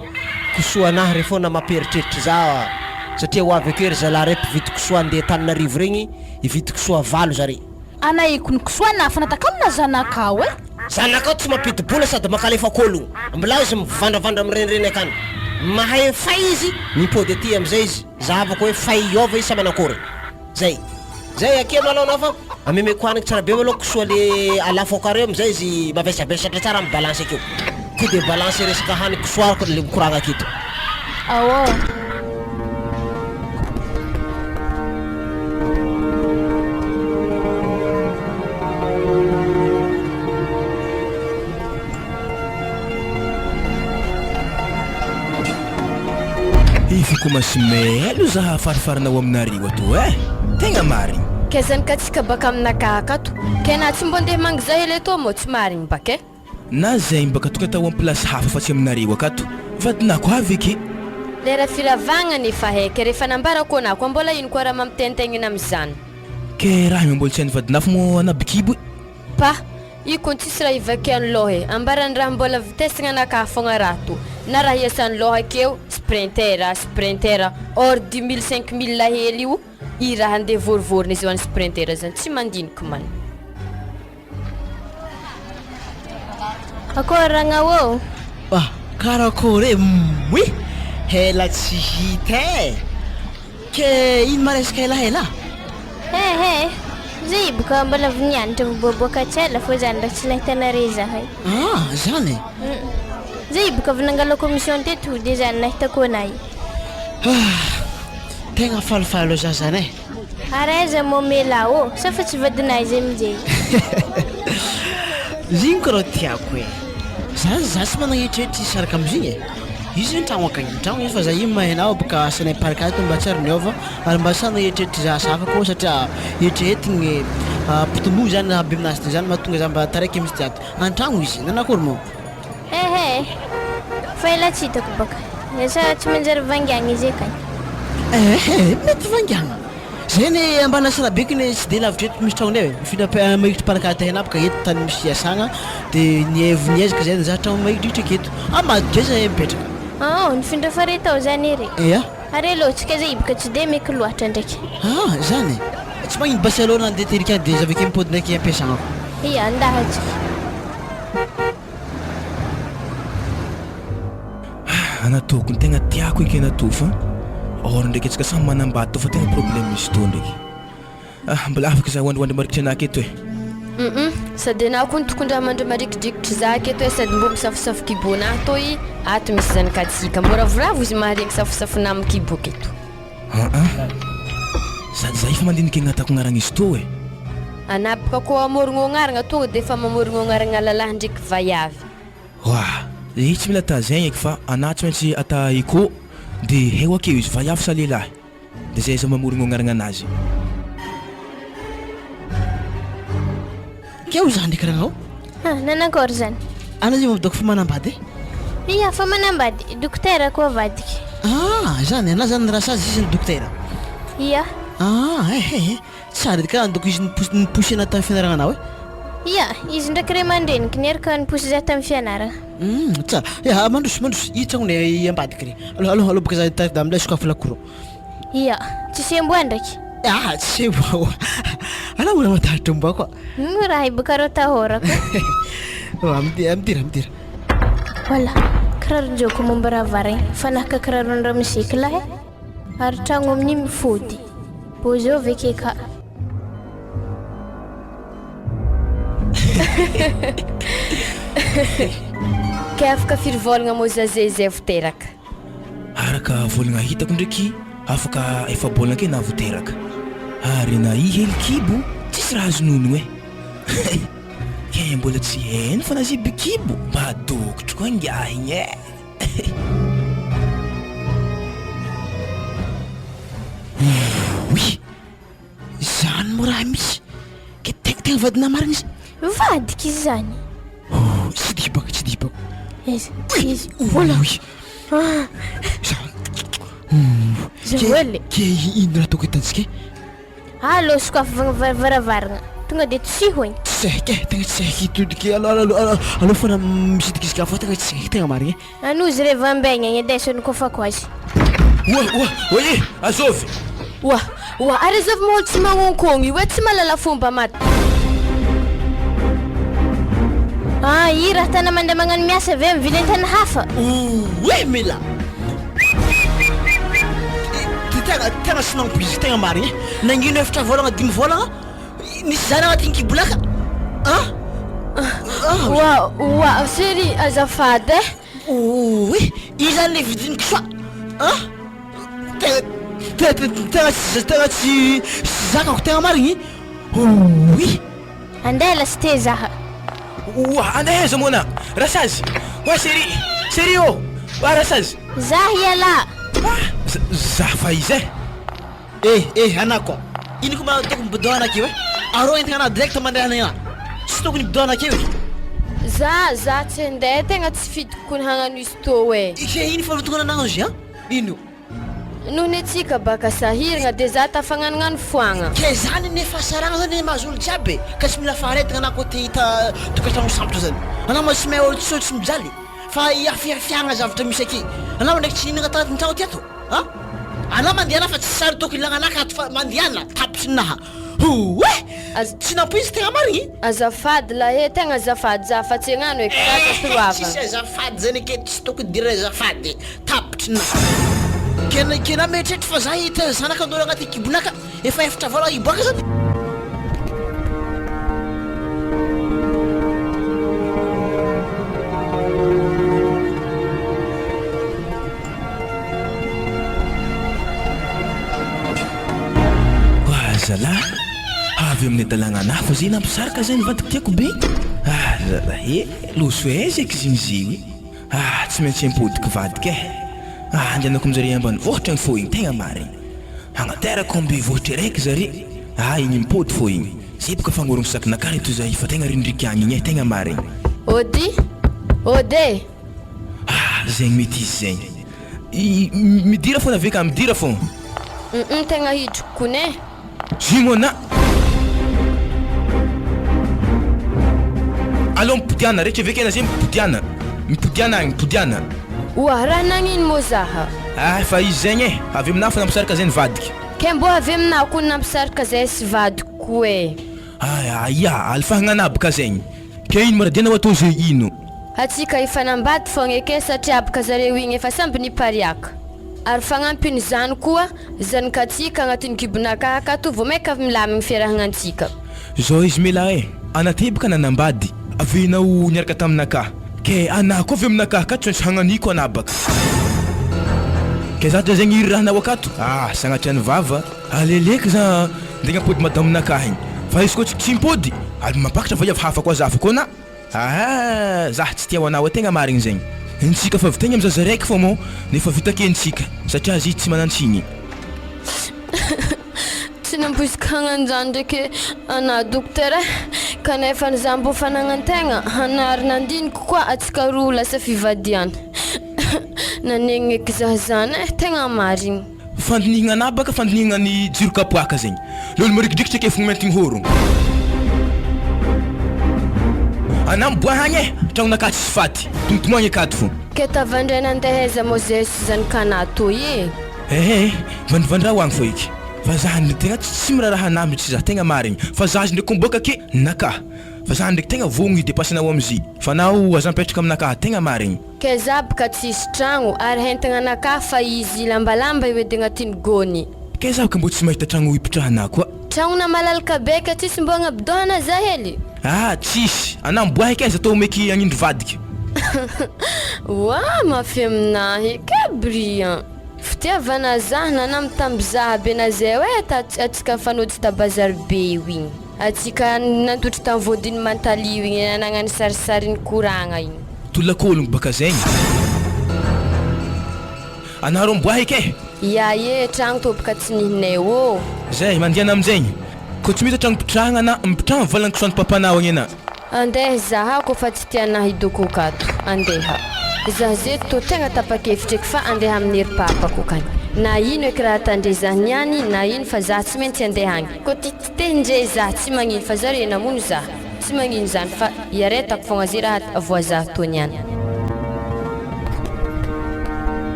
kosoa anahy rehefa na mampieritreritra za satria ho avy akery zalahy repo vity kosoa andeha Tananarivo regny ivity kosoa valo zare anaiko ny kosoana fa nataka amina zanakao zanakao tsy mampidi-bola sady makalefa kologno mbola izy mivandravandra amirenireny akany mahay fay izy mipody aty amizay izy zavako hoe fay iova izy sa manakory zay ake malao anao fa amemeko hanigny tsara be malao kosoa le alafo akareo amizay izy mavesabesatra tsara amin'ny balance akeo ko de balance resaka hanigny kosoarako le mikoragna aketo ify komasy melo zaha farifarinao aminareo ato tegna marigny kezany ka tsika baka aminaka akato ke na tsy mbo ndeha mangy zay ele to mo tsy marigny baka na zay mbaka tonga tao amin'ny place hafa fa tsy aminareo akato vadinako avy ake lera firavagna efa haiky rehefa nambarako anako mbola ino koa raha mampitentegnina am'izany ke raha mbola tsy hainy vadinafo mo anabikibo io kon tsisy raha ivakiany loha ambarany raha mbola vitesagna anaka fogna raha to na raha iasan'ny loha akeo sprinter or 10 000 5 000 lahely io i raha andeha vorivorina izy ho an'ny sprinter zany tsy mandiniky man akoragnao karakory hela tsy hita ke ino maresaka elaela zay boka mbola vinianitra miboaboaka tsela fô zany raha tsy nahitanare zahay zany zay boka vinangala commission teto de zany nahitako anay tegna falifalo za zany araiza momela sa fa tsy vadinay zay amizay ziny ko raha tiako za tsy managnetrihetry saraka amizigny izy ny tragno akagny tragno izy fa za io mahainao boka asanay parakato mba tsara niova ary mba sa nagnetrihetry za safa koa satria etrehetigny potombo zany aby aminazy ty zany mahatonga za mba taraiky misy tiato an-tragno izy nanakory mo fa ela tsy hitako baka sa tsy manjary vangiagna izy akany mety vangiagna zany ambana sarabekiny tsy de lavitra eto misy tragnonay mifindra mahitry parakata hena baka eto tany misy iasagna de niezaka zay za tragno mahitritry aketo madio zay mipetraka nifindra fare tao zany ery are loatsika zay baka tsy de meky loatra ndraiky zany tsy magnino basy alôha nandeha terika de za avake mipody ndraiky ampiasagnako andahatsika anatoko ny tegna tiako eky anatoko fa or ndraiky atsika samy manambady to fa tegna problème misy to ndraiky mbola afaka za hoandroandry marikitry anah aketo sady anao koa ny tokondraha mandry marikidrikitry za aketo sady mbo misafosafo kibonah to ato misy zanakatsika mbo ravoravo izy maharegny safosafona amin'ny kibo aketo sady za efa mandiniky agnatako agnaragna izy to anapaka koa amorogno agnaragna tonga de efa mamorogno agnaragna lalahy ndraiky vaiavy tsy mila ata zegny eky fa anah tsy maintsy ata iko de heo akeo izy vaiavy sa lehilahy de zay za mamorogno agnaragna anazy keo zany ndraiky ragnao nanakory zany ana zay mavidako fa manambady fa manambady dokotera koa vadiky zany ana zany raha sazy izy ny dokotera. Ia. Tsara ka andoko izy niposy ana tamin'ny fianarana anao Ia, izy ndraiky ray aman-dreniky nieraka niposy za tamin'ny fianarana. Tsara mandroso hitragno ambadika ry aloha boka za tarida amilay sokafo lakoro. Ia, tsisy amboa ndraiky. Tsy ebo ala mbola mataritra amboa koa. Raha iboka rô tahorako. Midira Wala, kiraron-joko momba raha varigny fanaka kiraron-dra muzika lahy ary tragno amin'ny mifody bozo veke ka. Ke afaka firy mo zazay vo teraka. Araka volagna hitako ndraiky afaka efa bolana ke na vo teraka. Ary na hely kibo tsisy raha azo nono ke mbola tsy hainy fa nazy bikibo mba dokotro koa ngahigny Oui, zany mo raha misy ke tegna vadina marina izy. Vadika izy zany. Tsy dibako Izy. Voilà. Zawele. Ke ino raha toko hitantsika? Allo sokafo varavarana tonga de tsy hoigny. Tegna tsy haiko hitodika aloha fana misidiky izy ka fa tegna tsy haiko tegna marina. Anozy reva ambegna igny adesony kofako azy. Oye, azovy. Ary azovy maholo tsy magnonkogny hoe tsy malala fomba maty. I raha tana mandeha magnano miasa avy amin'ny vilentana hafa. Mila tegna sy nampoizy tegna marina nangino efatra volagna 5 volagna nisy zany agnatin'ny kibolaka. Séri azafady izy zany le vidiniko soa tegna tsy zakako tegna marigny. Andeha lasite zaha. Andeheza mona rasazy wa séri rasazy Zah iala. Zah fa izy anako ino ko tokony mibodoana akeo arô entigna ana direct mandehana ina tsy tokony mibodoana akeo za tsy andeha tegna tsy fidiko ny hagnano izy tô ino faharotonana anazy ino noho ny atsika baka sahiragna de za tafagnanognano foagna ke zany nefa saragna zany mahazo olo jiaby ka tsy mila faharetagna anako te hita tokatrano sampitra zany anao ma tsy mahay olo tsy tsy mijaly fa iafiafiagna zavatra misy aky anao ndraiky tsy hinagna tanatiny ty ato anao mandehana fa tsy sary toko ilagna anaka ato fa mandehana tapitry naha tsy nampoizy tegna marigny azafady lahe tegna azafady za fa tsy hagnano kata tsisy azafady zany ake tsy tokony dire azafady tapitry naha kena mieritreritra fa za hita zanaka andolo agnaty kibonaka efa efatra vola iboaka zany. Zala avy amin'ny dalagna nafa zay nampisaraka zay nivadiko tiako be loso ezaka izy niziwy tsy maintsy impodiko vadika andianako amizare ambany vohitra ny fo igny tegna marigny agnaterako ambe vohitra raiky zare igny mipody fo igny zay boka fagnorogno sakinakary to zay fa tegna rindriky agny igny tegna marigny ode zegny mety izy zegny midira fo naveka midira fo tegna hidroko kone Jimona Allô mipodiana rehetra vekena zay mipodiana raha nagnino mo zaha fa izy zegny avy aminahy fa nampisaraka zay nivadika ke mbo avy aminahy koa nampisaraka zay sy vadiko alfahagnanabaka zegny ke ino maradiana atao zay ino atsika efa nambady fogna eke satria abaka zareo igny efa samby nipariaka ary fagnampiny zany koa zanikatsika agnatin'ny kibonaka akato vao maika milamigny fiarahagnantsika zao izy mela anatebaka nanambady avenao niaraka taminaka ke anah koa avy aminaka akato tsy hagnaniko anabaka ke zatra zegny iry raha nao akato sagnatra ny vava aleleky za ndegna pody madaminaka igny fa izy koa tsy impody ary mampakatra va avy hafa koa zafa koa na zah tsy tia ho anao tegna marigny zegny ntsika fa vitegna amzaza raiky fô mo nefa vitakentsika satria azy tsy manantsiny tsy nampoizika hagnanjany ndraiky ana dokotera kanefa za mbo fanagnan-tegna hanary nandiniko koa atsika roa lasa fivadiana nanegny eky zah zany tegna marigny. Fandinihagna anah baka fandinihagna ny jiro kapoaka zegny. Lolo marikidrikitra ake fogna maintigny hôrogno. Anah miboahagny tragnonaka tsisy faty. Tomtomagny akato fô. Ke tavandray nandeheza Moses zany kana toy e. Vandravandra hoagny fô eky. Fa zah tegna tsy miraraha anah mihitsy zah tegna marigny. Fa zah ndraiky komboka ake naka. Fa zah ndraiky tegna vogno idepassanao am'izy. Fa nao aza mipetraka aminakahy tegna marigny. Ke zah baka tsisy tragno ary hentagna anakahy fa izy lambalamba edy agnatin'ny gôny. Ke zah ka mbo tsy mahita tragno hipetrahanah koa. Tragnona malalaka beka tsisy mbo agnabidohana zah hely. Tsisy. Anah miboaha eky atao meky agnindro vadika. Wa mafy aminahy ke brillant. Fitiavana zah nanamy tamby zah bena zay hoe atsika fanotsy ta bazary be igny. Atsika nantotry tamin'ny vodiny mantalio igny nanagna ny sarisariny koragna igny. Tolak'ologno baka zegny. Anah rô miboaha eky Ya tragno tô baka tsy nihinay ô. Zay mandiana amizegny. Ko tsy mita tragno pitrahagna na mipitrahagna volagny kisoan'ny papanao agny anah. Andeha zaha ko fa tsy tianah hidoko kato. Andeha. Zah zeto tô tegna tapa-kevitra eky fa andeha amin'ny ery papako kany. Na ino eky raha tandre zah niany na ino fa zah tsy maintsy andeha agny. Ko tititendre zah tsy magnino fa zare namono zah. Tsy magnino zany fa iaretako fogna zay raha avoazah tô niany.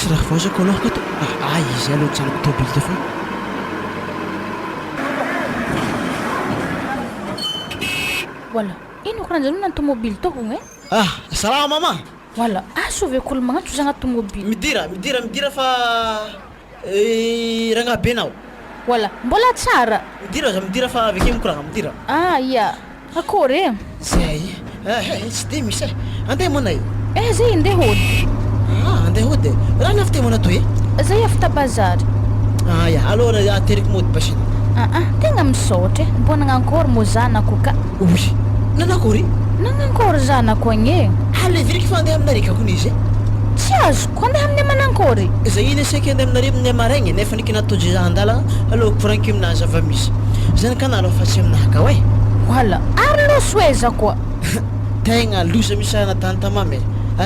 Raha vazako alohaka to izy aloha tsanako tôbily to fa Wala ino karanjany nany tomobily to hogny salama mama wala asovekolo magnantso za agnaty tomobily midira fa ragnahy benao wala mbola tsara midira fa aveke mikoragna midira ia akory zay tsy de misy andeha monay zay andeha hody andeha hody raha nafite mona to zay afta bazary alors ateriky mody basiny tegna misaotra mbo nagnankory mo zanako ka oy nanakory nagnankory zanako agny ale viriky fa andeha aminarika kony izy tsy azoko andeha amin'ny manankory zay iny seky andeha aminare amin'ny amaregny nefa niky natodry za andala aloha koranky aminahy zava misy zany kana aloha fa tsy aminahaka hoe wala ary loso eza koa tegna loza misy anatany tamamy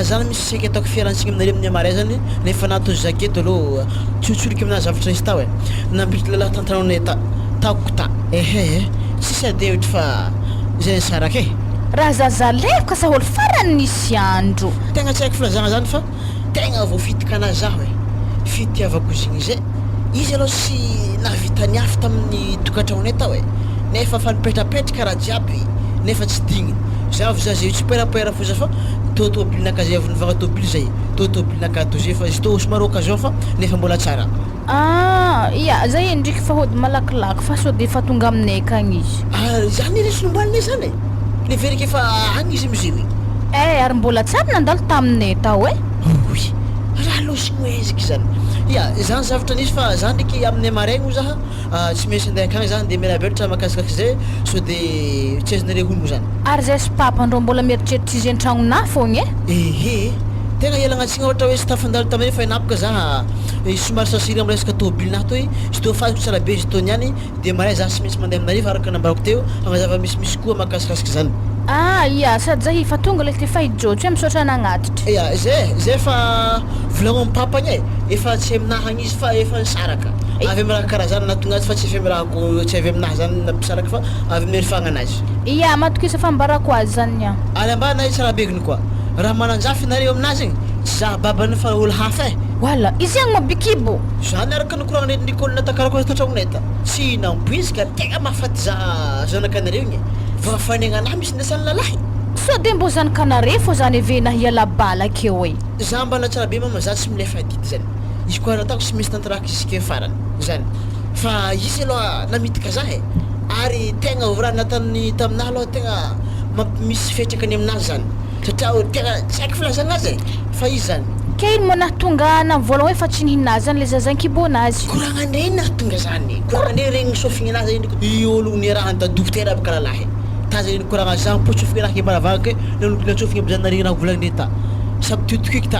zany misy seky ataoko fiarantsika aminare amin'ny amare zany nefa natodry zaketo aloha tsotsoriky aminahy zavatra izy tao nambitry lalahy tantanao taoko ta tsisy adehotry fa zay saraka raha zazaleko sa olo farany nisy andro tegna tsy haiko filazagna zany fa tegna voafitika anah zah fitiavako izy igny zay izy aloha sy navitany afy tamin'ny tokantragnonay tao nefa fa nipetrapetraka raha jiaby nefa tsy digniny zah za zay tsy perapera fo za fa tobilinaka zay avy nivagna tobily zay tobilinaka to zay fa izy tô somary occasion fa nefa mbola tsara zay ndriky fa hody malakilaky fa so de fa tonga aminay akagny izy zany resy nombalinay zany neveriky efa agny izy mizy ary mbola tsara nandalo taminay tao raha losigny oeziky zany zany zavatra nisy fa zah ndraiky amin'ny amaregny zah tsy maintsy andeha akagny zah andeha mielabelotra mahakasikasy zay so de tsy azonare honogno zany ary zay sy papandreo mbola mieritreritry izy an-tragnonah fogny tegna ialagnatsika ohatra hoe sy tafandalo taminay fa inapaka zah somary sasiry amin'ny resaka tôbilinah to izy to faziko tsara be izy to niany de maray zah sy maintsy mandeha aminareo araka nambarako teo agnazava misimisy koa mahakasikasiky zany sady zah fa tonga le tefa hijotry hoe misaotra nagnatitry zay fa volagno amin'ny papagny efa tsy aminahy agny izy fa efa nisaraka avy amin'ny raha karaha zany natonga azy fa tsy avy aminahy zany nampisaraka fa avy amin'ny rifagna anazy matokisa fa mbarako azy zany ale ambana izy tsara begony koa raha mananjafy nareo aminazy igny tsy zah babany fa olo hafa wala izy agny mabikibo zany araka nikoragna nikolona takarako tatragnonay ta tsy nampoizika tegna mahafaty zanakanareo igny fa fanegnaanahy misy ndesany lalahy so de mbo zanakanare fo zany evenah hiala bala akeo zah mbana tsara be mama zah tsy milefa dity zany izy koa natako tsy misy tantaraka izy ke farany zany fa izy aloha namitika zah ary tegna raha natany taminahy aloha tegna misy fetraka any aminazy zany satria tegna tsy haiko filazana azy fa izy zany ke ino mo nahatonga namivolagna hoe fa tsy nihinazy zany le zazankibonazy koragnandre nahatonga zany koragnandre regny sofigny anazy i olo niarahanta dokotera abaka lalahy ta zay koragna zah potsofigny anahy kebaravagake natsofigny aby zany narigny raha volagny ta samy tiotokiky ta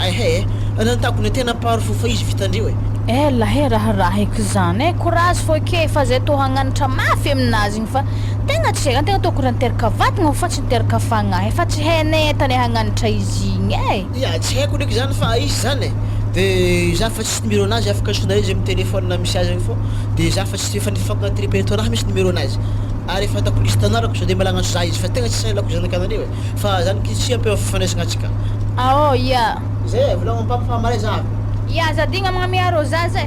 nantako ny tena paro fo fa izy vitandreo ela he raharahiky zany courage fô ke fa zay tô hagnanatra mafy aminazy igny fa tegna tsy tegna tô koa niteraka vatagna fa tsy niteraka fagnahy fa tsy hainay tany hagnanatra izy igny ya tsy haiko ndraiky zany fa izy zany de za fa tsy numéro nazy afaka sonay izy amin'ny téléphone misy azy igny fô de za fa tsy efa nifankatripeto anahy misy numéro nazy ary efa atako lisy tanarako so de malagna za izy fa tegna tsy sailako zanakananio fa zany kitsy ampeo fifanaisagna atsika ao ya zay volagna ampampafamaray za ya zadigna magnamiaro zaza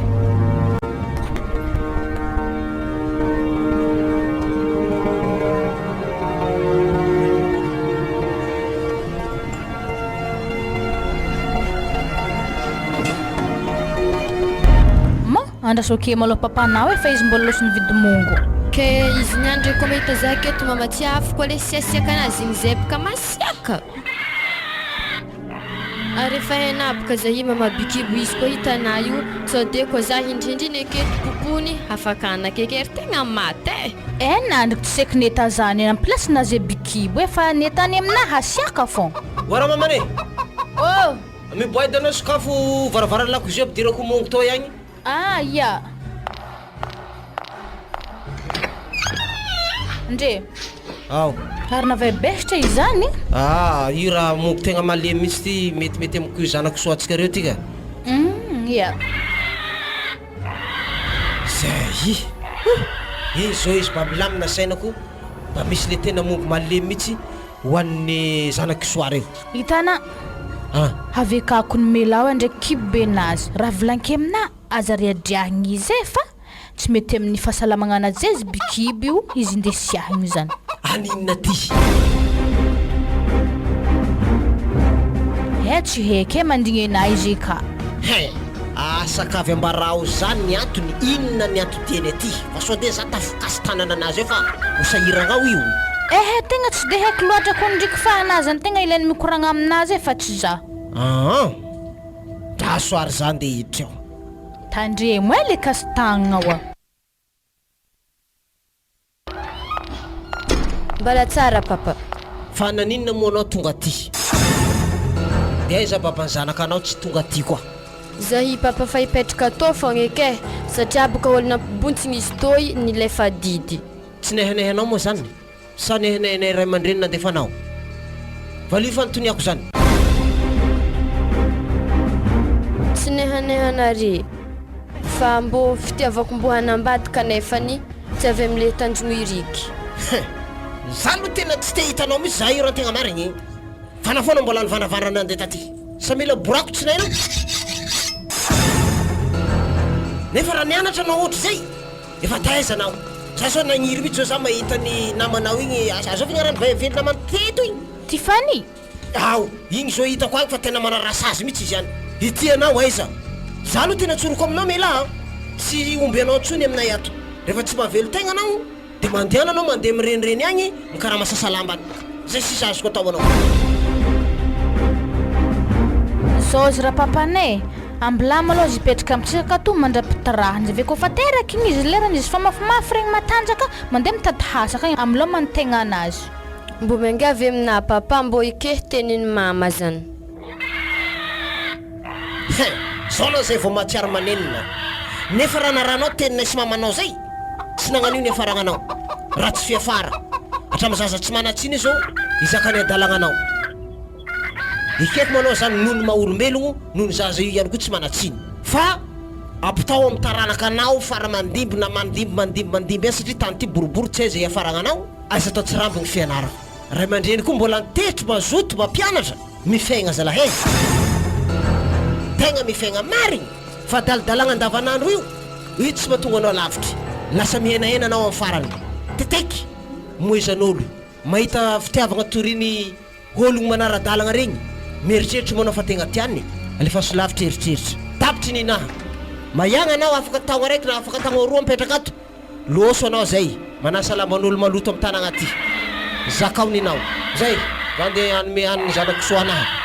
andrasoke malo papanao fa izy mbola losony vidy mongo ke izy niandry koa mahita za aketo mama tsy afo koa le siasiaka anazy igny zebaka masiaka ary efa hainabaka za i mama bikibo izy koa hitanà io sao de koa za indrindriny aketo popony afakana kekery tegna maty nandriky tsy saiky neta zany amin'ny plasinazy bikibo efa netany aminahy hasiaka fô wara mamane oh miboadanao sakafo varavarana lakozia ampidirako mongo to ihany ya ndre ao ary navay besitra izany io raha mongo tegna malemy mihitsy ty metimety amiko zanako soatsika reo tika ya zay zao izy mba milamina sainako mba misy le tena mongo malemy mihitsy hoan'ny zanako soa reo hitana havekako ny melao ndraiky kibo nazy raha volanky amina aza riadriahigny izy fa tsy mety amin'ny fahasalamagna anazy izy bikiby io izy indesiahigny zany aninona ty tsy heky mandigny izy ka asakavy ambarao zany ny antony inona ny antoteny aty fa sao de za tafokasy tanana anazy eo fa hosahiragna io tegna tsy de haiko loatra koa ndriky fa anazy any tegna ilainy mikoragna aminazy fa tsy za trasoary zany de hiditra eo tandre moa le kastagnina wa mbala tsara papa fa naninona moa anao tonga aty de aiza baban'ny zanaka anao tsy tonga aty koa zahy papa fa hipetraka atao fogna eke satria boka olo nampibontsiny izy toy nilefa didy tsy nehenehenao moa zany sa nehenehenay ray aman-dreny nandefanao valio fanontoniako zany tsy nehanehanare fa mbo fitiavako mbo hanambadika nefany tsy avy amile tanjogno iriky za lo tena tsy te hitanao misy za io raha tegna marigny fa nafoana mbola nivanavanana andeha taty sa mila borako tsy nainao nefa raha nianatra anao ohatry zay efa taizanao za sao nagniry mihitsy zao za mahitany namanao igny azao fignarany vely namany teto igny Tiffany ao igny zao hitako agny fa tena manarasa azy mihitsy izy any ity anao aiza za aloha tena tsoroko aminao mela tsy omby anao ntsony aminay ato rehefa tsy mavelo tegna anao de mandehana anao mandeha mirenireny agny mikaraha masasalambany zay sisa azoko atao anao zozy raha papanay ambilama aloha izy ipetraka amitsika to mandrapitirahany zay ve koa fa teraky igny izy lerany izy fa mafimafy regny matanjaka mandeha mitady hasaka igny amilo manotegna anazy mbo miangavy amina papa mbo ike teniny mama zany zao na zay vao mahatsiary manenina nefa raha narahanao teninay sy mamanao zay tsy nagnano io ny afaragnanao raha tsy fiafara hatramizaza tsy manatsiny zao izakany adalagnanao ikeko manao zany noho ny maha-olombelogno noho ny zaza io ihany koa tsy manatsiny fa ampitao amin'ny taranaka anao fara mandimby na mandimby satria tany ty boribory tsy hay zay afaragnanao aza atao tsy rambiny fianarana ray aman-dreny koa mbola nitetry mazoto mampianatra mifaigna zalahay tegna mifaigna marigny fa dalidalagna andavanandro io tsy mahatonga anao lavitry lasa mihenahena anao amin'ny farany tetaiky moizan'olo mahita fitiavagna toriny ologno manaradalagna regny mieritreritra manao fa tegna tiany alefa so lavitra eritreritra tapitry ninaha mayagna anao afaka tagno araiky na afaka tagno roa mipetraka ato loso anao zay manasalaman'olo maloto amin'ny tanagna aty zakao ninao zay va ndeha anome haniny zanako soanaha